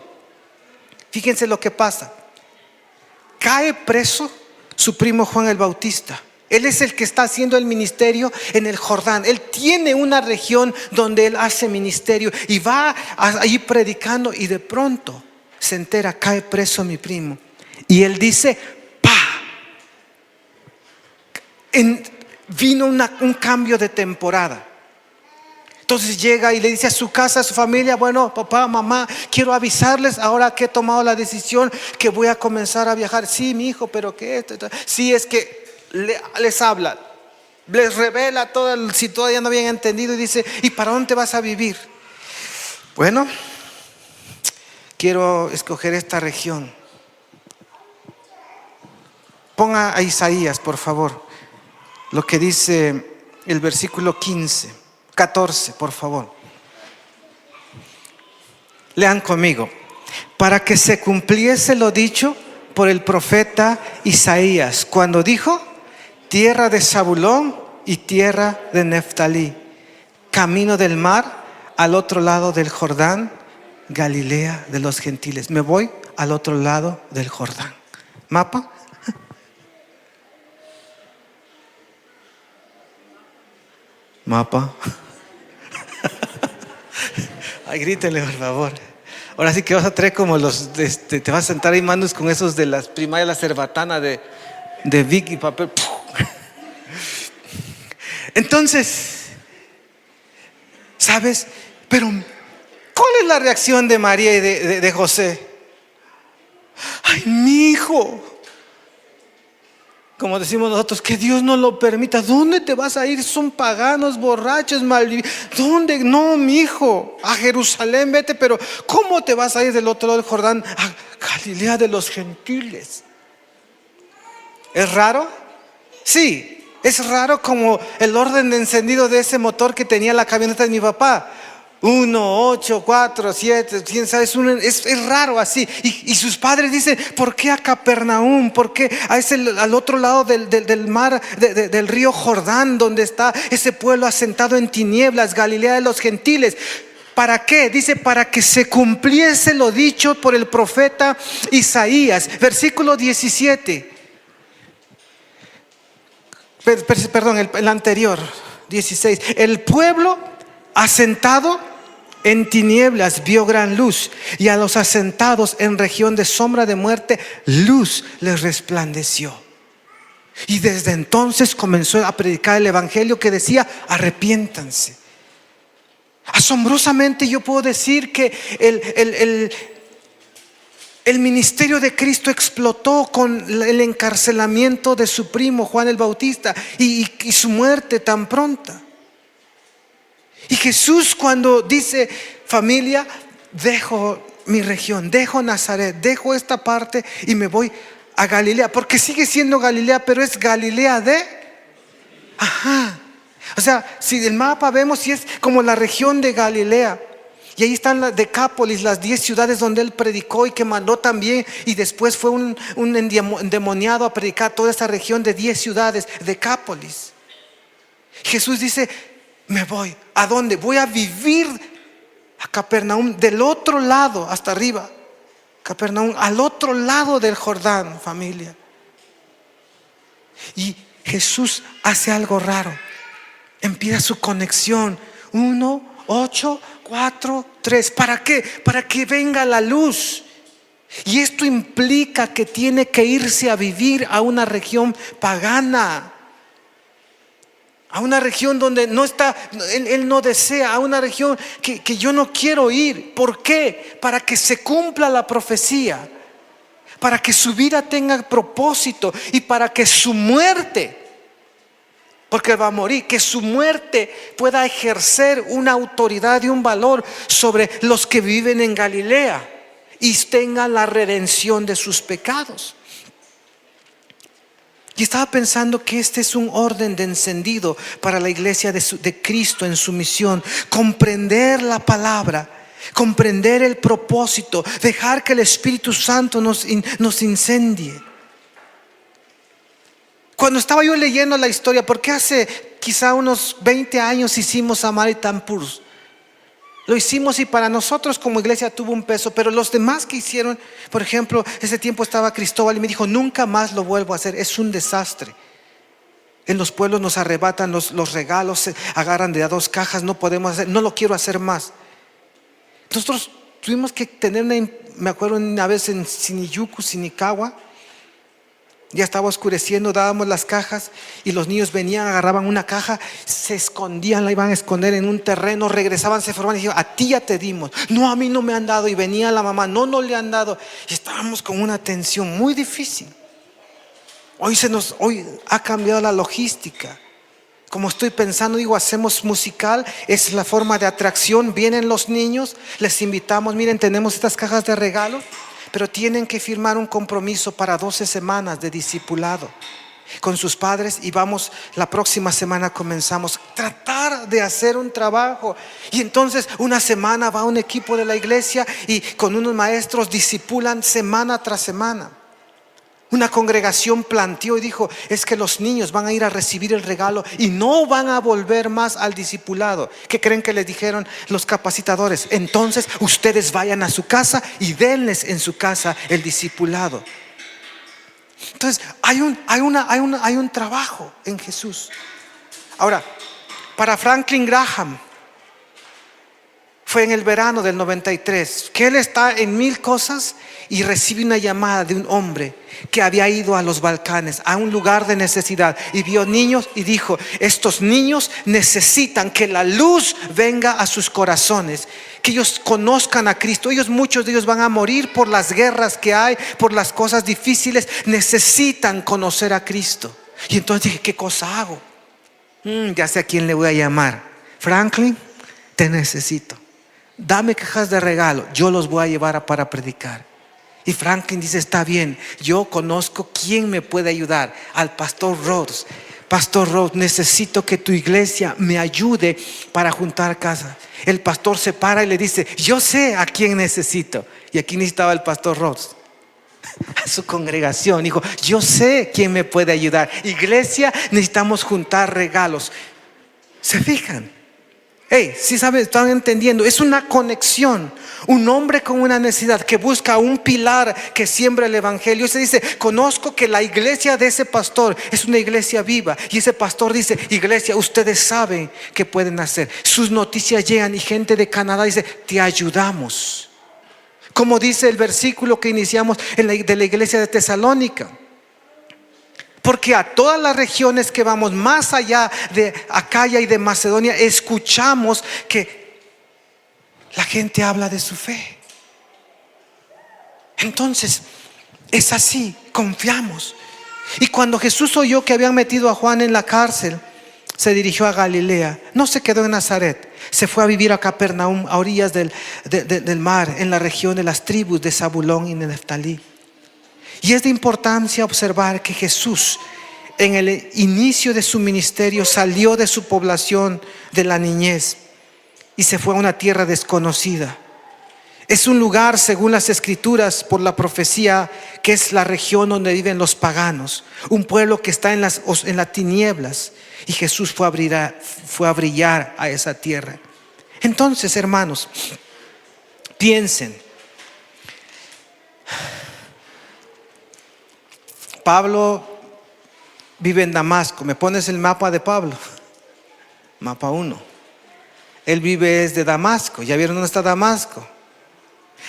fíjense lo que pasa. Cae preso su primo Juan el Bautista. Él es el que está haciendo el ministerio en el Jordán. Él tiene una región donde él hace ministerio y va ahí predicando, y de pronto se entera, cae preso mi primo. Y él dice, vino un cambio de temporada. Entonces llega y le dice a su casa, a su familia, bueno, papá, mamá, quiero avisarles ahora que he tomado la decisión que voy a comenzar a viajar. Sí, mi hijo, pero ¿qué? Sí, es que les habla, les revela todo, si todavía no habían entendido, y dice, ¿y para dónde vas a vivir? Bueno, quiero escoger esta región. Ponga a Isaías, por favor, lo que dice el versículo 14, por favor. Lean conmigo. Para que se cumpliese lo dicho por el profeta Isaías, cuando dijo, tierra de Zabulón y tierra de Neftalí, camino del mar, al otro lado del Jordán, Galilea de los gentiles. Me voy al otro lado del Jordán. ¿Mapa? Mapa. Ay, grítenle, por favor. Ahora sí que vas a traer como te vas a sentar ahí, manos, con esos de las primarias, la cerbatana de Vic y papel. Entonces, ¿sabes? Pero ¿cuál es la reacción de María y de José? Ay, mi hijo. Como decimos nosotros, que Dios no lo permita. ¿Dónde te vas a ir? Son paganos, borrachos, malvividos. ¿Dónde? No, mi hijo, a Jerusalén vete, pero ¿cómo te vas a ir del otro lado del Jordán? A Galilea de los gentiles. ¿Es raro? Sí, es raro, como el orden de encendido de ese motor que tenía la camioneta de mi papá. 1, 8, 4, 7, quién sabe, es raro así. Y sus padres dicen, ¿por qué a Capernaum? ¿Por qué al otro lado del mar, del río Jordán, donde está ese pueblo asentado en tinieblas, Galilea de los gentiles? ¿Para qué? Dice, para que se cumpliese lo dicho por el profeta Isaías. Versículo 17. Perdón, el anterior, 16. El pueblo asentado en tinieblas vio gran luz, y a los asentados en región de sombra de muerte, luz les resplandeció. Y desde entonces comenzó a predicar el evangelio que decía, arrepiéntanse. Asombrosamente yo puedo decir que el ministerio de Cristo explotó con el encarcelamiento de su primo Juan el Bautista y su muerte tan pronta. Y Jesús, cuando dice, familia, dejo mi región, dejo Nazaret, dejo esta parte y me voy a Galilea, porque sigue siendo Galilea, pero es Galilea de, o sea, si el mapa vemos, si es como la región de Galilea. Y ahí están las Decápolis, las 10 ciudades donde él predicó y que mandó también. Y después fue un endemoniado a predicar toda esa región de 10 ciudades, Decápolis. Jesús dice, me voy. ¿A dónde? Voy a vivir a Capernaum, del otro lado, hasta arriba. Capernaum, al otro lado del Jordán, familia. Y Jesús hace algo raro. Empieza su conexión. 1, 8, 4, 3. ¿Para qué? Para que venga la luz. Y esto implica que tiene que irse a vivir a una región pagana, a una región donde no está, él no desea, a una región que yo no quiero ir. ¿Por qué? Para que se cumpla la profecía, para que su vida tenga propósito y para que su muerte, porque va a morir, que su muerte pueda ejercer una autoridad y un valor sobre los que viven en Galilea y tengan la redención de sus pecados. Y estaba pensando que este es un orden de encendido para la iglesia de Cristo en su misión. Comprender la palabra, comprender el propósito, dejar que el Espíritu Santo nos incendie. Cuando estaba yo leyendo la historia, porque hace quizá unos 20 años hicimos Samaritan Purse. Lo hicimos y para nosotros como iglesia tuvo un peso, pero los demás que hicieron, por ejemplo, ese tiempo estaba Cristóbal y me dijo, nunca más lo vuelvo a hacer, es un desastre. En los pueblos nos arrebatan los regalos, se agarran de a 2 cajas, no podemos hacer, no lo quiero hacer más. Nosotros tuvimos que tener me acuerdo una vez en Siniyuku, Sinicagua, ya estaba oscureciendo, dábamos las cajas y los niños venían, agarraban una caja, se escondían, la iban a esconder en un terreno, regresaban, se formaban y dijeron, a ti ya te dimos. No, a mí no me han dado. Y venía la mamá, no le han dado. Y estábamos con una tensión muy difícil. Hoy ha cambiado la logística. Como estoy pensando, digo, hacemos musical, es la forma de atracción. Vienen los niños, les invitamos, miren, tenemos estas cajas de regalos, pero tienen que firmar un compromiso para 12 semanas de discipulado con sus padres y vamos, la próxima semana comenzamos tratar de hacer un trabajo. Y entonces una semana va un equipo de la iglesia y con unos maestros discipulan semana tras semana. Una congregación planteó y dijo, es que los niños van a ir a recibir el regalo y no van a volver más al discipulado. ¿Qué creen que les dijeron los capacitadores? Entonces ustedes vayan a su casa y denles en su casa el discipulado. Entonces hay un trabajo en Jesús. Ahora, para Franklin Graham fue en el verano del 93 que él está en 1000 cosas y recibe una llamada de un hombre que había ido a los Balcanes, a un lugar de necesidad, y vio niños y dijo, estos niños necesitan que la luz venga a sus corazones, que ellos conozcan a Cristo. Muchos de ellos van a morir por las guerras que hay, por las cosas difíciles, necesitan conocer a Cristo. Y entonces dije, ¿qué cosa hago? Ya sé a quién le voy a llamar. Franklin, te necesito, dame cajas de regalo, yo los voy a llevar para predicar. Y Franklin dice, está bien, yo conozco quién me puede ayudar, al pastor Rhodes. Pastor Rhodes, necesito que tu iglesia me ayude para juntar casas. El pastor se para y le dice, yo sé a quién necesito. Y aquí necesitaba el pastor Rhodes a su congregación, dijo, yo sé quién me puede ayudar. Iglesia, necesitamos juntar regalos. ¿Se fijan? Sí saben, están entendiendo, es una conexión. Un hombre con una necesidad que busca un pilar que siembra el evangelio. Se dice, conozco que la iglesia de ese pastor es una iglesia viva. Y ese pastor dice, iglesia, ustedes saben qué pueden hacer. Sus noticias llegan y gente de Canadá dice, te ayudamos. Como dice el versículo que iniciamos de la iglesia de Tesalónica. Porque a todas las regiones que vamos, más allá de Acaya y de Macedonia, escuchamos que la gente habla de su fe. Entonces, es así, confiamos. Y cuando Jesús oyó que habían metido a Juan en la cárcel, se dirigió a Galilea. No se quedó en Nazaret, Se fue a vivir a Capernaum, a orillas del mar, en la región de las tribus de Zabulón y de Neftalí. Y es de importancia observar que Jesús, en el inicio de su ministerio, salió de su población de la niñez y se fue a una tierra desconocida. Es un lugar, según las escrituras, por la profecía, que es la región donde viven los paganos, un pueblo que está en las tinieblas, y Jesús fue a brillar a esa tierra. Entonces, hermanos, piensen. Pablo vive en Damasco. ¿Me pones el mapa de Pablo? Mapa 1. Él vive desde Damasco. ¿Ya vieron dónde está Damasco?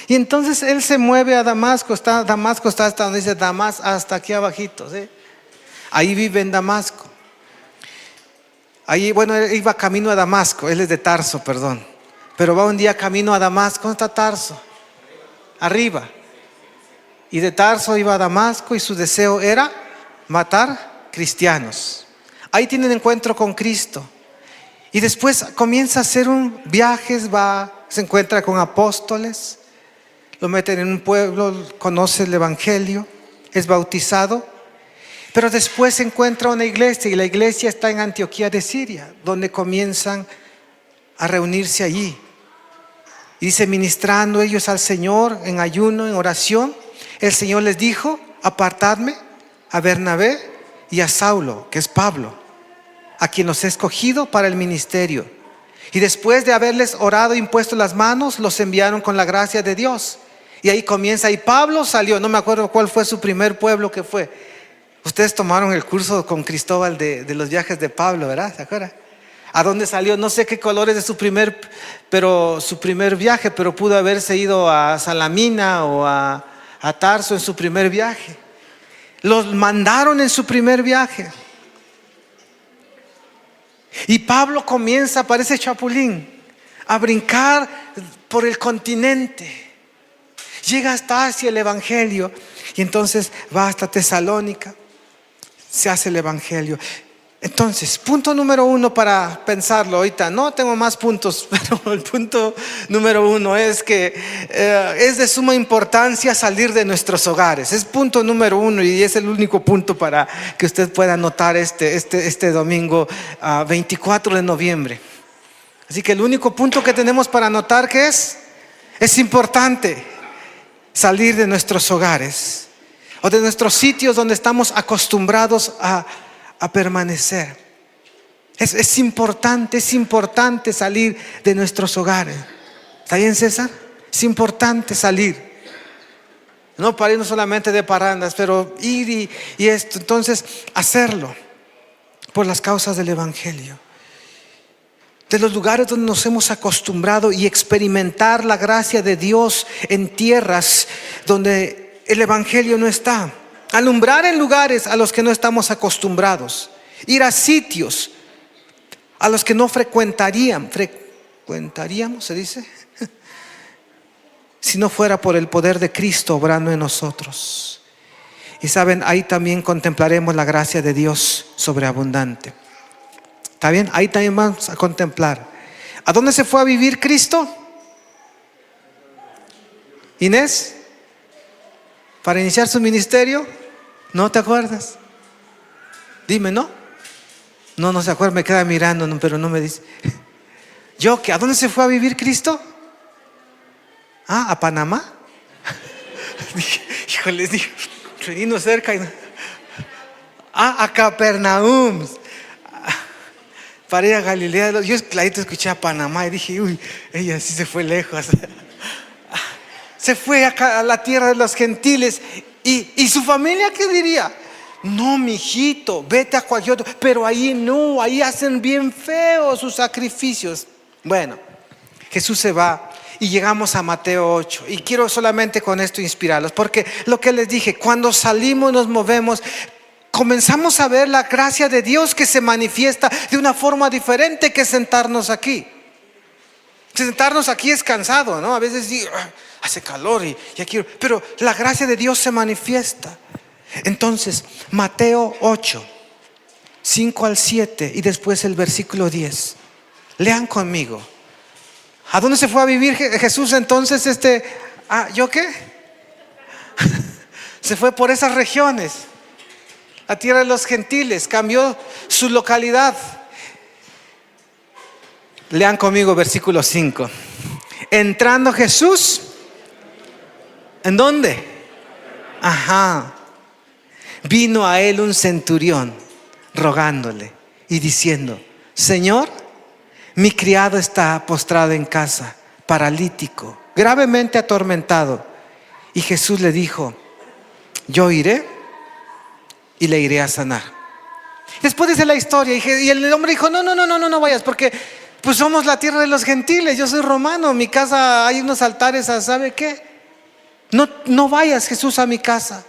Y entonces él se mueve a Damasco. Damasco está hasta donde dice Damas, hasta aquí abajito, ¿sí? Ahí vive en Damasco. Ahí, bueno, él iba camino a Damasco. Él es de Tarso, perdón. Pero va un día camino a Damasco. ¿Dónde está Tarso? Arriba. Y de Tarso iba a Damasco y su deseo era matar cristianos. Ahí tiene un encuentro con Cristo. Y después comienza a hacer un viaje, se encuentra con apóstoles, lo meten en un pueblo, conoce el evangelio, es bautizado. Pero después se encuentra una iglesia y la iglesia está en Antioquía de Siria, donde comienzan a reunirse allí. Y dice, ministrando ellos al Señor en ayuno, en oración, el Señor les dijo: apartadme a Bernabé y a Saulo, que es Pablo, a quien los he escogido para el ministerio. Y después de haberles orado e impuesto las manos, los enviaron con la gracia de Dios. Y ahí comienza, y Pablo salió, no me acuerdo cuál fue su primer pueblo que fue. Ustedes tomaron el curso con Cristóbal de los viajes de Pablo, ¿verdad? ¿Se acuerdan? ¿A dónde salió? No sé qué colores de su primer viaje, pero pudo haberse ido a Salamina o a Tarso en su primer viaje. Los mandaron en su primer viaje. Y Pablo comienza, parece chapulín, a brincar por el continente. Llega hasta Asia el evangelio. Y entonces va hasta Tesalónica. Se hace el evangelio. Entonces, punto número 1 para pensarlo ahorita. No tengo más puntos, pero el punto número 1 es que es de suma importancia salir de nuestros hogares. Es punto número 1 y es el único punto para que usted pueda anotar este domingo 24 de noviembre. Así que el único punto que tenemos para anotar que es importante salir de nuestros hogares o de nuestros sitios donde estamos acostumbrados a permanecer. Es importante salir de nuestros hogares. ¿Está bien, César? Es importante salir. No para irnos solamente de parrandas, pero ir y esto. Entonces, hacerlo por las causas del evangelio. De los lugares donde nos hemos acostumbrado y experimentar la gracia de Dios en tierras donde el evangelio no está. Alumbrar en lugares a los que no estamos acostumbrados. Ir a sitios a los que no frecuentaríamos, se dice, si no fuera por el poder de Cristo obrando en nosotros. Y saben, ahí también contemplaremos la gracia de Dios sobreabundante. ¿Está bien? Ahí también vamos a contemplar. ¿A dónde se fue a vivir Cristo? Inés, para iniciar su ministerio. ¿No te acuerdas? Dime, ¿no? No se acuerda, me queda mirando, pero no me dice. ¿Yo qué? ¿A dónde se fue a vivir Cristo? ¿A Panamá? Híjoles, dije, vino cerca. A Capernaum. Para ir a Galilea. Yo clarito escuché a Panamá y dije, uy, ella sí se fue lejos. Se fue a la tierra de los gentiles. ¿Y su familia qué diría? No, mijito, vete a cualquier otro. Pero ahí no, ahí hacen bien feos sus sacrificios. Bueno, Jesús se va y llegamos a Mateo 8. Y quiero solamente con esto inspirarlos, porque lo que les dije, cuando salimos, nos movemos, comenzamos a ver la gracia de Dios que se manifiesta de una forma diferente que sentarnos aquí. Sentarnos aquí es cansado, ¿no? A veces digo, hace calor y ya quiero, pero la gracia de Dios se manifiesta. Entonces, Mateo 8, 5 al 7 y después el versículo 10. Lean conmigo. ¿A dónde se fue a vivir Jesús entonces? ¿Yo qué? Se fue por esas regiones, la tierra de los gentiles, cambió su localidad. Lean conmigo versículo 5. Entrando Jesús, ¿en dónde? Vino a él un centurión rogándole y diciendo: Señor, mi criado está postrado en casa, paralítico, gravemente atormentado. Y Jesús le dijo: yo iré y le iré a sanar. Después dice la historia, y el hombre dijo: no vayas, porque pues somos la tierra de los gentiles, yo soy romano, en mi casa hay unos altares, ¿sabe qué? No vayas, Jesús, a mi casa,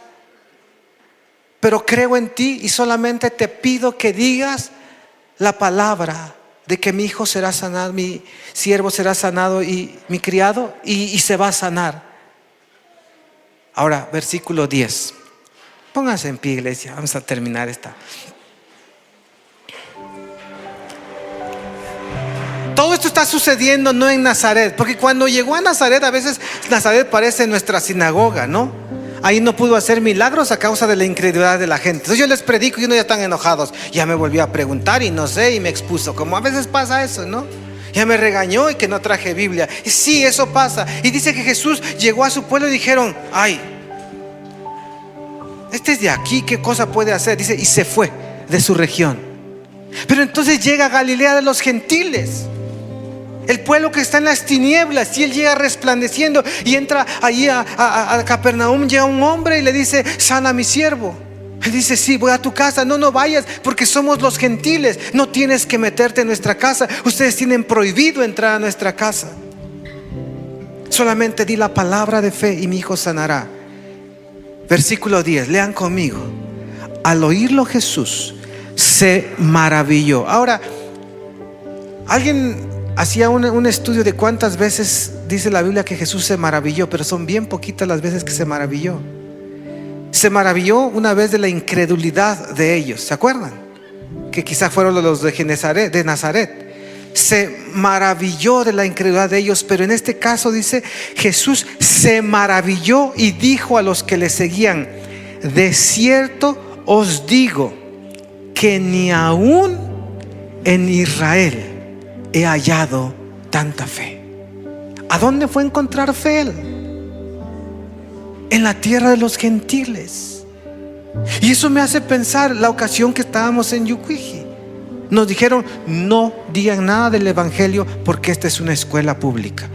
pero creo en ti y solamente te pido que digas la palabra de que mi hijo será sanado, mi siervo será sanado, y mi criado, y se va a sanar. Ahora, versículo 10. Pónganse en pie, iglesia, vamos a terminar esta. Todo esto está sucediendo no en Nazaret, porque cuando llegó a Nazaret, a veces Nazaret parece nuestra sinagoga, ¿no? Ahí no pudo hacer milagros a causa de la incredulidad de la gente. Entonces yo les predico y uno ya están enojados. Ya me volvió a preguntar y no sé, y me expuso, como a veces pasa eso, ¿no? Ya me regañó y que no traje Biblia. Y sí, eso pasa. Y dice que Jesús llegó a su pueblo y dijeron: ay, este es de aquí, ¿qué cosa puede hacer? Dice, y se fue de su región. Pero entonces llega a Galilea de los gentiles, el pueblo que está en las tinieblas, y él llega resplandeciendo y entra allí a Capernaum. Llega un hombre y le dice: sana a mi siervo. Él dice: sí, voy a tu casa. No vayas, porque somos los gentiles, no tienes que meterte en nuestra casa, ustedes tienen prohibido entrar a nuestra casa. Solamente di la palabra de fe y mi hijo sanará. Versículo 10, lean conmigo. Al oírlo Jesús se maravilló. Ahora, alguien hacía un estudio de cuántas veces dice la Biblia que Jesús se maravilló, pero son bien poquitas las veces que se maravilló. Se maravilló una vez de la incredulidad de ellos, ¿se acuerdan? Que quizás fueron los de Nazaret. Se maravilló de la incredulidad de ellos, pero en este caso dice: Jesús se maravilló y dijo a los que le seguían: de cierto os digo que ni aún en Israel he hallado tanta fe. ¿A dónde fue a encontrar fe él? En la tierra de los gentiles. Y eso me hace pensar la ocasión que estábamos en Yucuiji. Nos dijeron: no digan nada del evangelio, porque esta es una escuela pública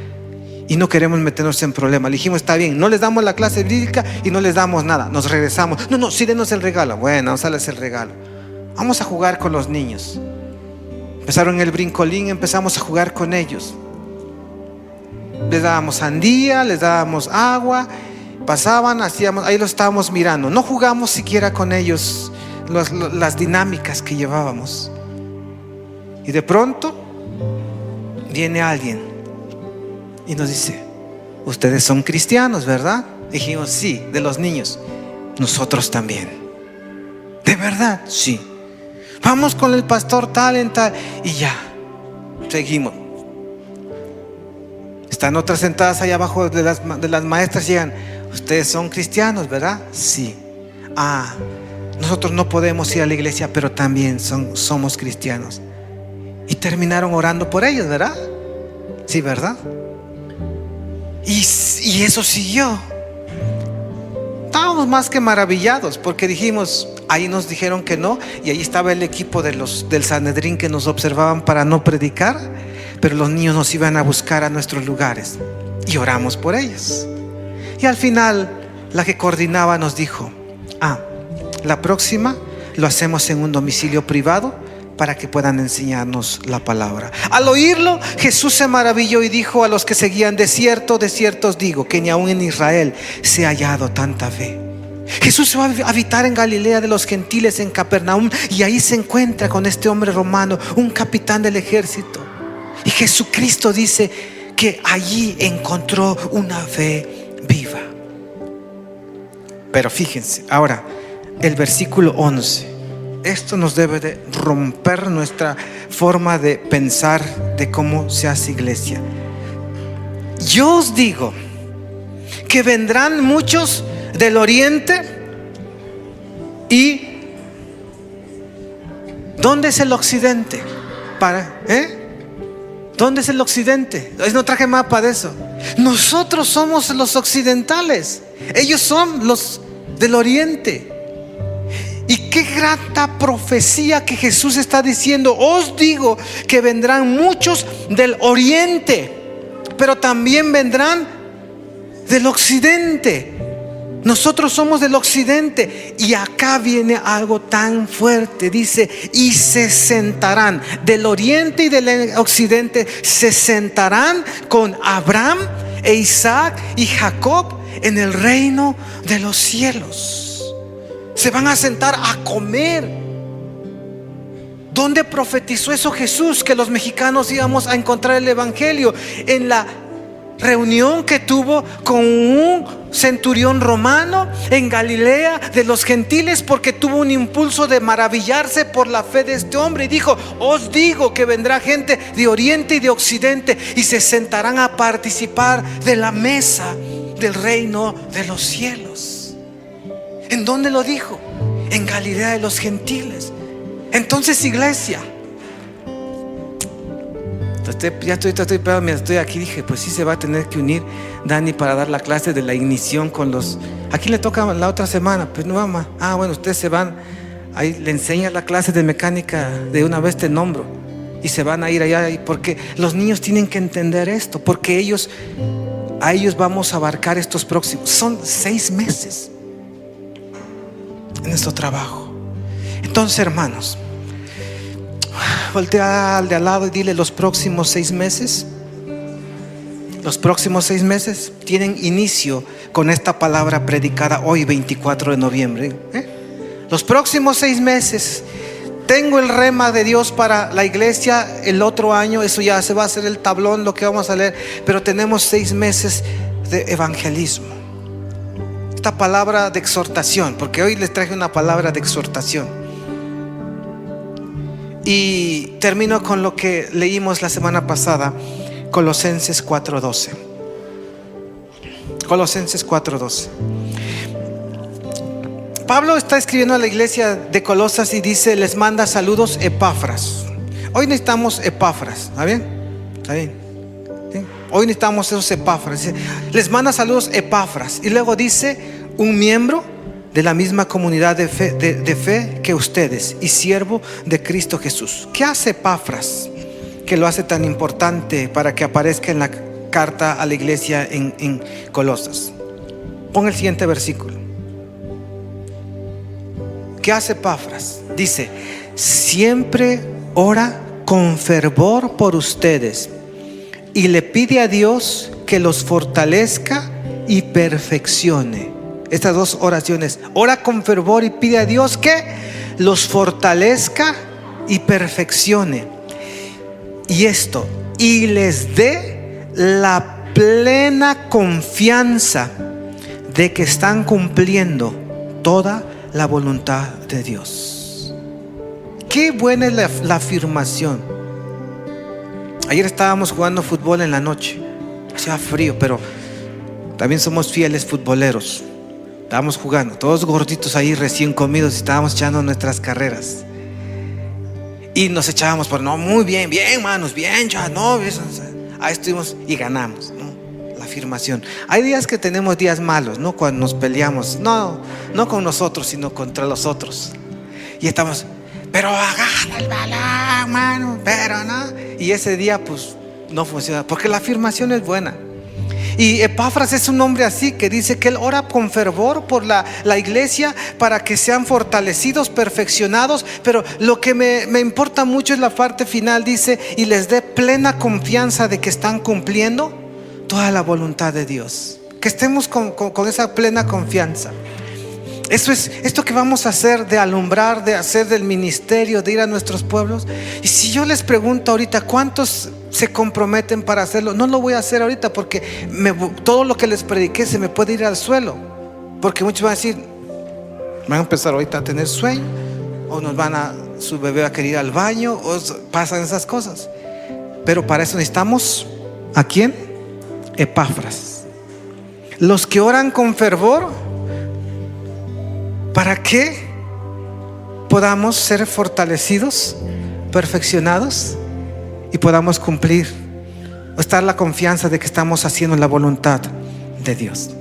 y no queremos meternos en problemas. Le dijimos: está bien, no les damos la clase bíblica y no les damos nada, nos regresamos. No, sí, denos el regalo. Bueno, vamos a darles el regalo. Vamos a jugar con los niños. Empezaron el brincolín, empezamos a jugar con ellos. Les dábamos sandía, les dábamos agua, pasaban, hacíamos, ahí los estábamos mirando. No jugamos siquiera con ellos las dinámicas que llevábamos. Y de pronto viene alguien y nos dice: ustedes son cristianos, ¿verdad? Dijimos: sí, de los niños. Nosotros también. ¿De verdad? Sí. Vamos con el pastor tal en tal. Y ya, seguimos. Están otras sentadas allá abajo de las maestras. Llegan: ustedes son cristianos, ¿verdad? Sí. Nosotros no podemos ir a la iglesia, pero también somos cristianos. Y terminaron orando por ellos, ¿verdad? Sí, ¿verdad? Y eso siguió. Estábamos más que maravillados, porque dijimos, ahí nos dijeron que no, y ahí estaba el equipo del Sanedrín que nos observaban para no predicar, pero los niños nos iban a buscar a nuestros lugares y oramos por ellos. Y al final la que coordinaba nos dijo: la próxima lo hacemos en un domicilio privado para que puedan enseñarnos la palabra. Al oírlo, Jesús se maravilló y dijo a los que seguían: de cierto os digo que ni aún en Israel se ha hallado tanta fe. Jesús se va a habitar en Galilea de los gentiles, en Capernaum, y ahí se encuentra con este hombre romano, un capitán del ejército. Y Jesucristo dice que allí encontró una fe viva. Pero fíjense, ahora el versículo 11. Esto nos debe de romper nuestra forma de pensar de cómo se hace iglesia. yo os digo que vendrán muchos del oriente. ¿Y dónde es el occidente? ¿Dónde es el occidente? No traje mapa de eso. Nosotros somos los occidentales, ellos son los del oriente. Y qué grata profecía que Jesús está diciendo: os digo que vendrán muchos del oriente, pero también vendrán del occidente. Nosotros somos del occidente. Y acá viene algo tan fuerte. Dice: y se sentarán del oriente y del occidente, se sentarán con Abraham e Isaac y Jacob en el reino de los cielos. Se van a sentar a comer. ¿Dónde profetizó eso Jesús? Que los mexicanos íbamos a encontrar el evangelio en la reunión que tuvo con un centurión romano en Galilea de los gentiles, porque tuvo un impulso de maravillarse por la fe de este hombre, y dijo: os digo que vendrá gente de oriente y de occidente y se sentarán a participar de la mesa del reino de los cielos. ¿En dónde lo dijo? En Galilea de los gentiles. Iglesia, estoy aquí, dije: pues sí, se va a tener que unir Dani para dar la clase de la ignición con los... ¿A quién le toca la otra semana? Pues no, mamá. Bueno, ustedes se van. Ahí le enseñas la clase de mecánica, de una vez te nombro. Y se van a ir allá, porque los niños tienen que entender esto, porque a ellos vamos a abarcar estos próximos. Son 6 meses en nuestro trabajo. Entonces, hermanos, voltea al de al lado y dile: los próximos 6 meses tienen inicio con esta palabra predicada hoy, 24 de noviembre. Los próximos 6 meses tengo el rema de Dios para la iglesia. El otro año, eso ya se va a hacer el tablón, lo que vamos a leer, pero tenemos 6 meses de evangelismo. Esta palabra de exhortación, porque hoy les traje una palabra de exhortación. Y termino con lo que leímos la semana pasada, Colosenses 4:12. Colosenses 4:12. Pablo está escribiendo a la iglesia de Colosas y dice: les manda saludos Epafras. Hoy necesitamos Epafras. ¿Está bien? ¿Está bien? ¿Sí? Hoy necesitamos esos Epafras. Dice: les manda saludos Epafras. Y luego dice: un miembro de la misma comunidad de fe que ustedes, y siervo de Cristo Jesús. ¿Qué hace Epafras que lo hace tan importante para que aparezca en la carta a la iglesia en Colosas? Pon el siguiente versículo. ¿Qué hace Epafras? Dice: siempre ora con fervor por ustedes y le pide a Dios que los fortalezca y perfeccione. Estas 2 oraciones: ora con fervor y pide a Dios que los fortalezca y perfeccione. Y les dé la plena confianza de que están cumpliendo toda la voluntad de Dios. Qué buena es la afirmación. Ayer estábamos jugando fútbol en la noche. Hacía frío, pero también somos fieles futboleros. Estábamos jugando, todos gorditos ahí, recién comidos, y estábamos echando nuestras carreras. Y nos echábamos muy bien, manos, bien, ya, no. Ahí estuvimos y ganamos, ¿no? La afirmación. Hay días que tenemos días malos, ¿no? Cuando nos peleamos, no con nosotros, sino contra los otros. Y estamos: pero agarra el balón, mano, pero no. Y ese día, pues, no funciona, porque la afirmación es buena. Y Epafras es un hombre así, que dice que él ora con fervor por la iglesia para que sean fortalecidos, perfeccionados. Pero lo que me importa mucho es la parte final. Dice: y les dé plena confianza de que están cumpliendo toda la voluntad de Dios. Que estemos con esa plena confianza. Eso es esto que vamos a hacer, de alumbrar, de hacer del ministerio, de ir a nuestros pueblos. Y si yo les pregunto ahorita: ¿cuántos se comprometen para hacerlo? No lo voy a hacer ahorita, porque todo lo que les prediqué se me puede ir al suelo. Porque muchos van a decir: van a empezar ahorita a tener sueño, o su bebé va a querer ir al baño, o pasan esas cosas. Pero para eso necesitamos ¿a quién? Epafras. Los que oran con fervor, ¿para qué? Podamos ser fortalecidos, perfeccionados y podamos cumplir, estar la confianza de que estamos haciendo la voluntad de Dios.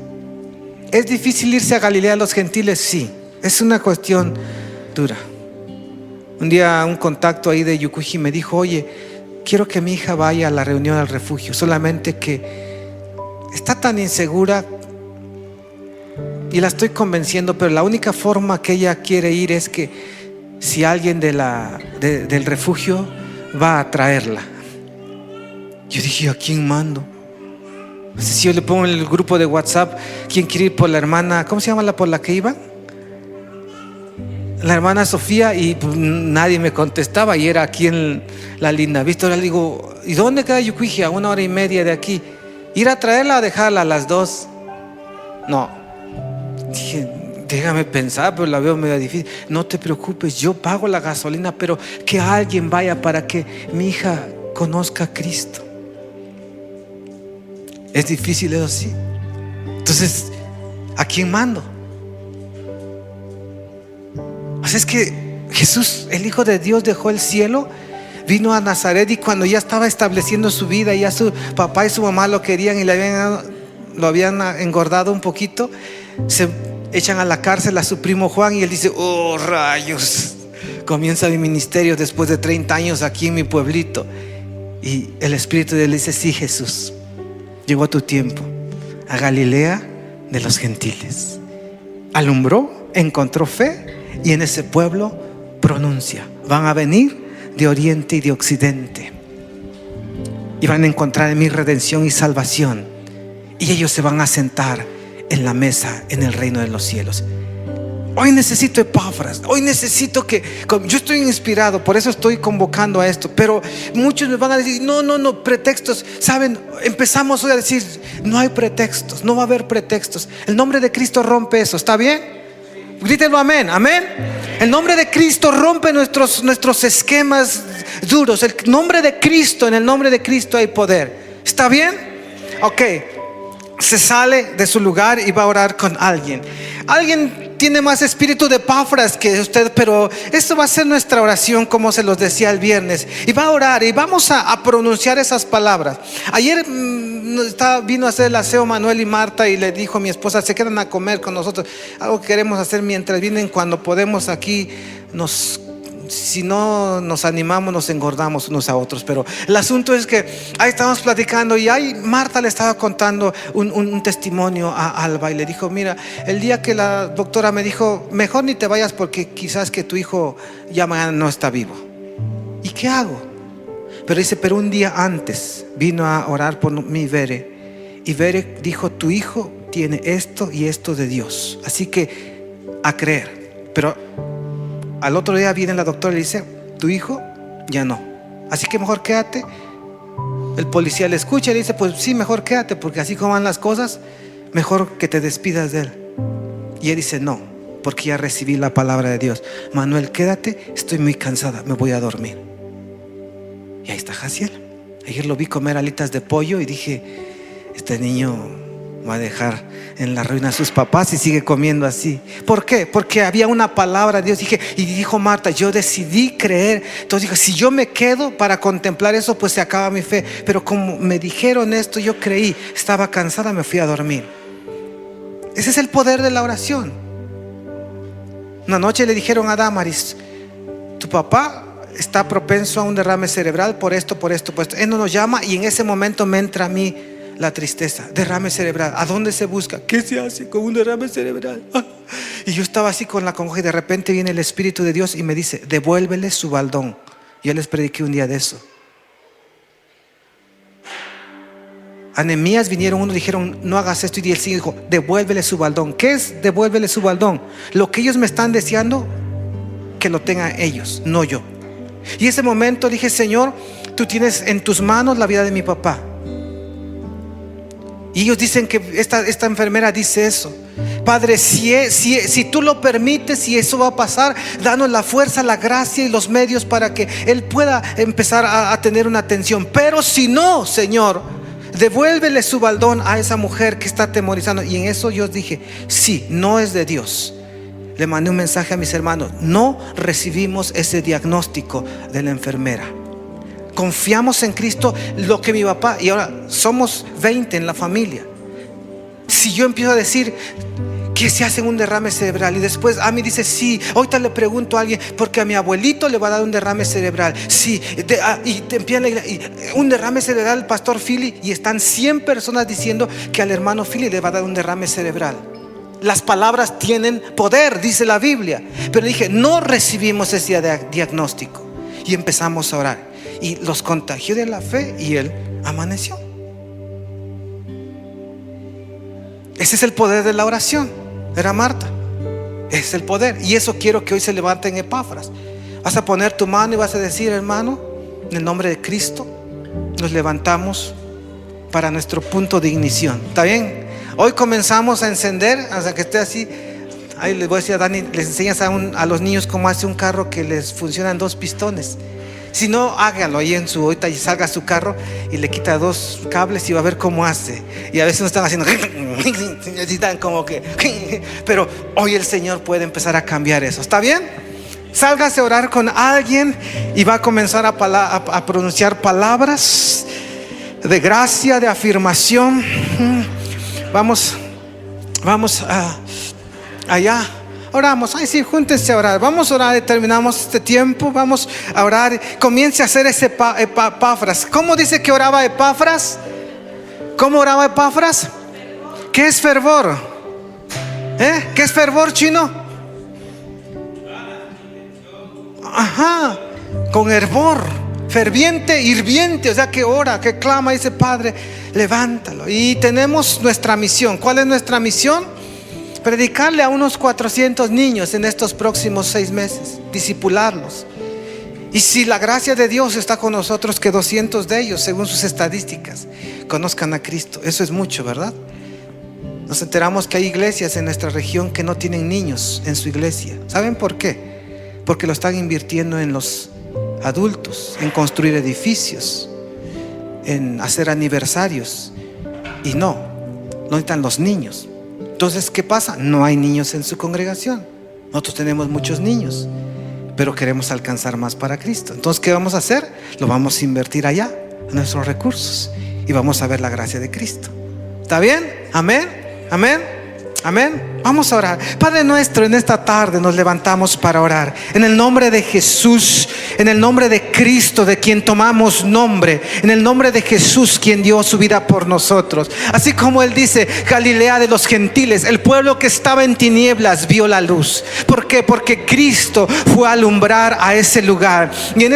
¿Es difícil irse a Galilea a los gentiles? Sí, es una cuestión dura. Un día un contacto ahí de Yucuji me dijo: oye, quiero que mi hija vaya a la reunión al refugio, solamente que está tan insegura y la estoy convenciendo, pero la única forma que ella quiere ir es que si alguien del refugio va a traerla. Yo dije: ¿a quién mando? Si yo le pongo en el grupo de WhatsApp: ¿quién quiere ir por la hermana? ¿Cómo se llama la por la que iba? La hermana Sofía. Y pues nadie me contestaba, y era aquí en la Linda Vista. Ahora le digo: ¿y dónde queda Yucuiji? A 1 hora y media de aquí. ¿Ir a traerla o dejarla a las 2? No. Dije: déjame pensar, pero la veo medio difícil. No te preocupes, yo pago la gasolina, pero que alguien vaya para que mi hija conozca a Cristo. Es difícil, eso sí. Entonces, ¿a quién mando? Así es que Jesús, el Hijo de Dios, dejó el cielo, vino a Nazaret, y cuando ya estaba estableciendo su vida, y ya su papá y su mamá lo querían y lo habían engordado un poquito, se echan a la cárcel a su primo Juan, y él dice: oh rayos, comienza mi ministerio después de 30 años aquí en mi pueblito. Y el Espíritu de él dice: sí, Jesús, llegó tu tiempo, a Galilea de los gentiles. Alumbró, encontró fe, y en ese pueblo pronuncia: van a venir de oriente y de occidente, y van a encontrar en mí redención y salvación, y ellos se van a sentar en la mesa en el reino de los cielos. Hoy necesito Epafras. Hoy necesito que, yo estoy inspirado, por eso estoy convocando a esto. Pero muchos me van a decir: no, pretextos. Saben, empezamos hoy a decir: no hay pretextos, no va a haber pretextos. El nombre de Cristo rompe eso, ¿está bien? Grítenlo amén, amén. El nombre de Cristo rompe nuestros esquemas duros. El nombre de Cristo, en el nombre de Cristo hay poder. ¿Está bien? Ok. Se sale de su lugar y va a orar con alguien. Alguien tiene más espíritu de Epafras que usted, pero esto va a ser nuestra oración, como se los decía el viernes. Y va a orar y vamos a pronunciar esas palabras. Ayer vino a hacer el aseo Manuel y Marta, y le dijo a mi esposa: se quedan a comer con nosotros. Algo que queremos hacer mientras vienen, cuando podemos aquí, si no nos animamos, nos engordamos unos a otros. Pero el asunto es que ahí estábamos platicando, y ahí Marta le estaba contando un testimonio a Alba, y le dijo: mira, el día que la doctora me dijo: mejor ni te vayas, porque quizás que tu hijo ya mañana no está vivo. ¿Y qué hago? Pero dice: pero un día antes vino a orar por mi Vere, y Vere dijo: tu hijo tiene esto y esto de Dios, así que a creer. Pero al otro día viene la doctora y le dice: tu hijo ya no, así que mejor quédate. El policía le escucha y le dice: pues sí, mejor quédate, porque así como van las cosas, mejor que te despidas de él. Y él dice: no, porque ya recibí la palabra de Dios. Manuel, quédate, estoy muy cansada, me voy a dormir. Y ahí está Jaciel. Ayer lo vi comer alitas de pollo y dije: este niño va a dejar en la ruina a sus papás si sigue comiendo así. ¿Por qué? Porque había una palabra de Dios. Y dijo Marta: yo decidí creer. Entonces dijo: si yo me quedo para contemplar eso, pues se acaba mi fe. Pero como me dijeron esto, yo creí. Estaba cansada, me fui a dormir. Ese es el poder de la oración. Una noche le dijeron a Damaris: tu papá está propenso a un derrame cerebral por esto. Él no nos llama, y en ese momento me entra a mí la tristeza. Derrame cerebral, ¿a dónde se busca? ¿Qué se hace con un derrame cerebral? Y yo estaba así con la congoja, y de repente viene el Espíritu de Dios y me dice: devuélvele su baldón. Yo les prediqué un día de eso. A Nehemías vinieron unos, dijeron: no hagas esto, y el Señor dijo: devuélvele su baldón. ¿Qué es devuélvele su baldón? Lo que ellos me están deseando, que lo tengan ellos, no yo. Y ese momento dije: Señor, tú tienes en tus manos la vida de mi papá. Y ellos dicen que esta enfermera dice eso. Padre, si tú lo permites y eso va a pasar, danos la fuerza, la gracia y los medios para que él pueda empezar a tener una atención. Pero si no, Señor, devuélvele su baldón a esa mujer que está atemorizando. Y en eso yo dije, sí, no es de Dios. Le mandé un mensaje a mis hermanos: no recibimos ese diagnóstico de la enfermera. Confiamos en Cristo, lo que mi papá, y ahora somos 20 en la familia. Si yo empiezo a decir que se hace un derrame cerebral y después a mí dice, sí, ahorita le pregunto a alguien porque a mi abuelito le va a dar un derrame cerebral, sí, y te empiezan un derrame cerebral el pastor Philly, y están 100 personas diciendo que al hermano Philly le va a dar un derrame cerebral. Las palabras tienen poder, dice la Biblia. Pero dije, no recibimos ese diagnóstico. Y empezamos a orar, y los contagió de la fe, y él amaneció. Ese es el poder de la oración. Era Marta. Ese es el poder. Y eso quiero que hoy se levanten Epafras. Vas a poner tu mano y vas a decir: hermano, en el nombre de Cristo nos levantamos para nuestro punto de ignición. ¿Está bien? Hoy comenzamos a encender, hasta que esté así. Ahí les voy a decir a Dani, les enseñas a los niños cómo hace un carro que les funcionan 2 pistones. Si no, hágalo ahí en su, ahorita y salga su carro y le quita 2 cables y va a ver cómo hace. Y a veces no están haciendo, necesitan como que, pero hoy el Señor puede empezar a cambiar eso. ¿Está bien? Sálgase a orar con alguien y va a comenzar a pronunciar palabras de gracia, de afirmación. Vamos allá. Oramos, ay sí, júntense a orar. Vamos a orar y terminamos este tiempo. Vamos a orar. Comience a hacer ese Epafras. ¿Cómo dice que oraba Epafras? ¿Cómo oraba Epafras? ¿Qué es fervor? ¿Qué es fervor, chino? Ajá, con hervor, ferviente, hirviente. O sea, que ora, que clama, dice: Padre, levántalo. Y tenemos nuestra misión. ¿Cuál es nuestra misión? Predicarle a unos 400 niños en estos próximos 6 meses, discipularlos. Y si la gracia de Dios está con nosotros, que 200 de ellos, según sus estadísticas, conozcan a Cristo. Eso es mucho, ¿verdad? Nos enteramos que hay iglesias en nuestra región que no tienen niños en su iglesia. ¿Saben por qué? Porque lo están invirtiendo en los adultos, en construir edificios, en hacer aniversarios. Y no necesitan los niños. Entonces, ¿qué pasa? No hay niños en su congregación. Nosotros tenemos muchos niños, pero queremos alcanzar más para Cristo. Entonces, ¿qué vamos a hacer? Lo vamos a invertir allá, en nuestros recursos, y vamos a ver la gracia de Cristo. ¿Está bien? Amén, amén, amén. Vamos a orar. Padre nuestro, en esta tarde nos levantamos para orar. En el nombre de Jesús, en el nombre de Cristo, de quien tomamos nombre, en el nombre de Jesús, quien dio su vida por nosotros. Así como Él dice, Galilea de los gentiles, el pueblo que estaba en tinieblas vio la luz. ¿Por qué? Porque Cristo fue a alumbrar a ese lugar. Y en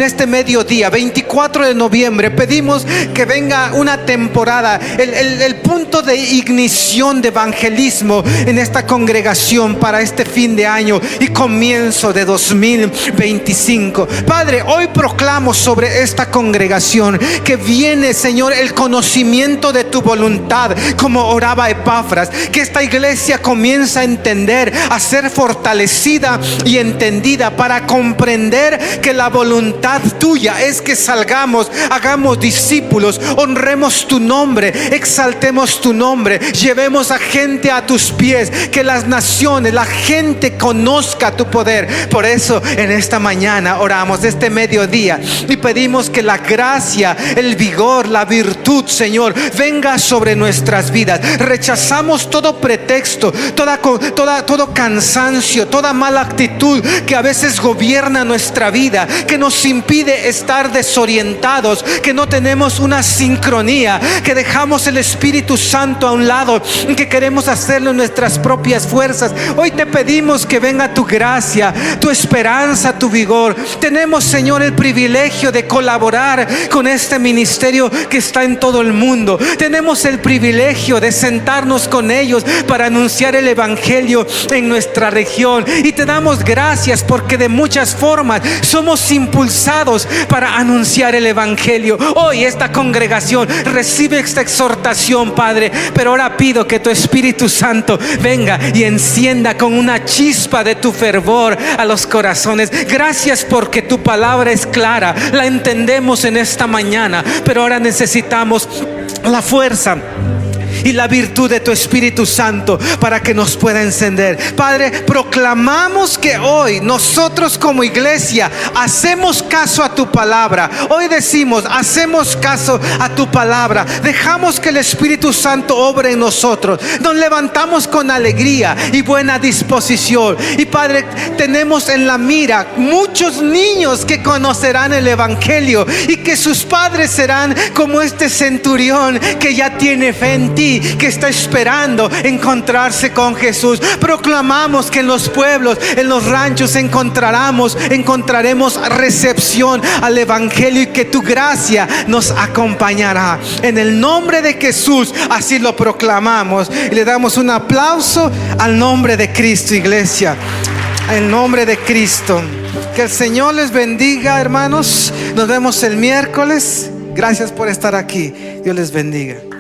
este mediodía, 24 de noviembre, pedimos que venga una temporada, el punto de ignición de evangelismo en esta congregación para este fin de año y comienzo de 2025. Padre, hoy proclamo sobre esta congregación que viene, Señor, el conocimiento de tu voluntad, como oraba Epafras. Que esta iglesia comienza a entender, a ser fortalecida y entendida para comprender que la voluntad tuya es que salgamos, hagamos discípulos, honremos tu nombre, exaltemos tu nombre, llevemos a gente a tus pies, que las naciones, la gente conozca tu poder. Por eso en esta mañana oramos, este mediodía, y pedimos que la gracia, el vigor, la virtud, Señor, venga sobre nuestras vidas. Rechazamos todo pretexto, todo cansancio, toda mala actitud que a veces gobierna nuestra vida, que nos impide estar desorientados, que no tenemos una sincronía, que dejamos el Espíritu Santo a un lado, que queremos hacerlo en nuestras propias fuerzas. Hoy te pedimos que venga tu gracia, tu esperanza, tu vigor. Tenemos, Señor, el privilegio de colaborar con este ministerio que está en todo el mundo. Tenemos el privilegio de sentarnos con ellos para anunciar el evangelio en nuestra región. Y te damos gracias porque de muchas formas somos impulsados para anunciar el evangelio. Hoy esta congregación recibe esta exhortación, Padre, pero ahora pido que tu Espíritu Santo venga y encienda con una chispa de tu fervor a los corazones. Gracias porque tu palabra es clara, la entendemos en esta mañana, pero ahora necesitamos la fuerza y la virtud de tu Espíritu Santo para que nos pueda encender. Padre, proclamamos que hoy nosotros como iglesia hacemos caso a tu palabra. Hoy decimos, hacemos caso a tu palabra. Dejamos que el Espíritu Santo obre en nosotros. Nos levantamos con alegría y buena disposición. Y Padre, tenemos en la mira muchos niños que conocerán el Evangelio y que sus padres serán como este centurión que ya tiene fe en ti, que está esperando encontrarse con Jesús. Proclamamos que en los pueblos, en los ranchos encontraremos recepción al Evangelio y que tu gracia nos acompañará. En el nombre de Jesús así lo proclamamos y le damos un aplauso al nombre de Cristo, iglesia. En nombre de Cristo. Que el Señor les bendiga, hermanos. Nos vemos el miércoles. Gracias por estar aquí. Dios les bendiga.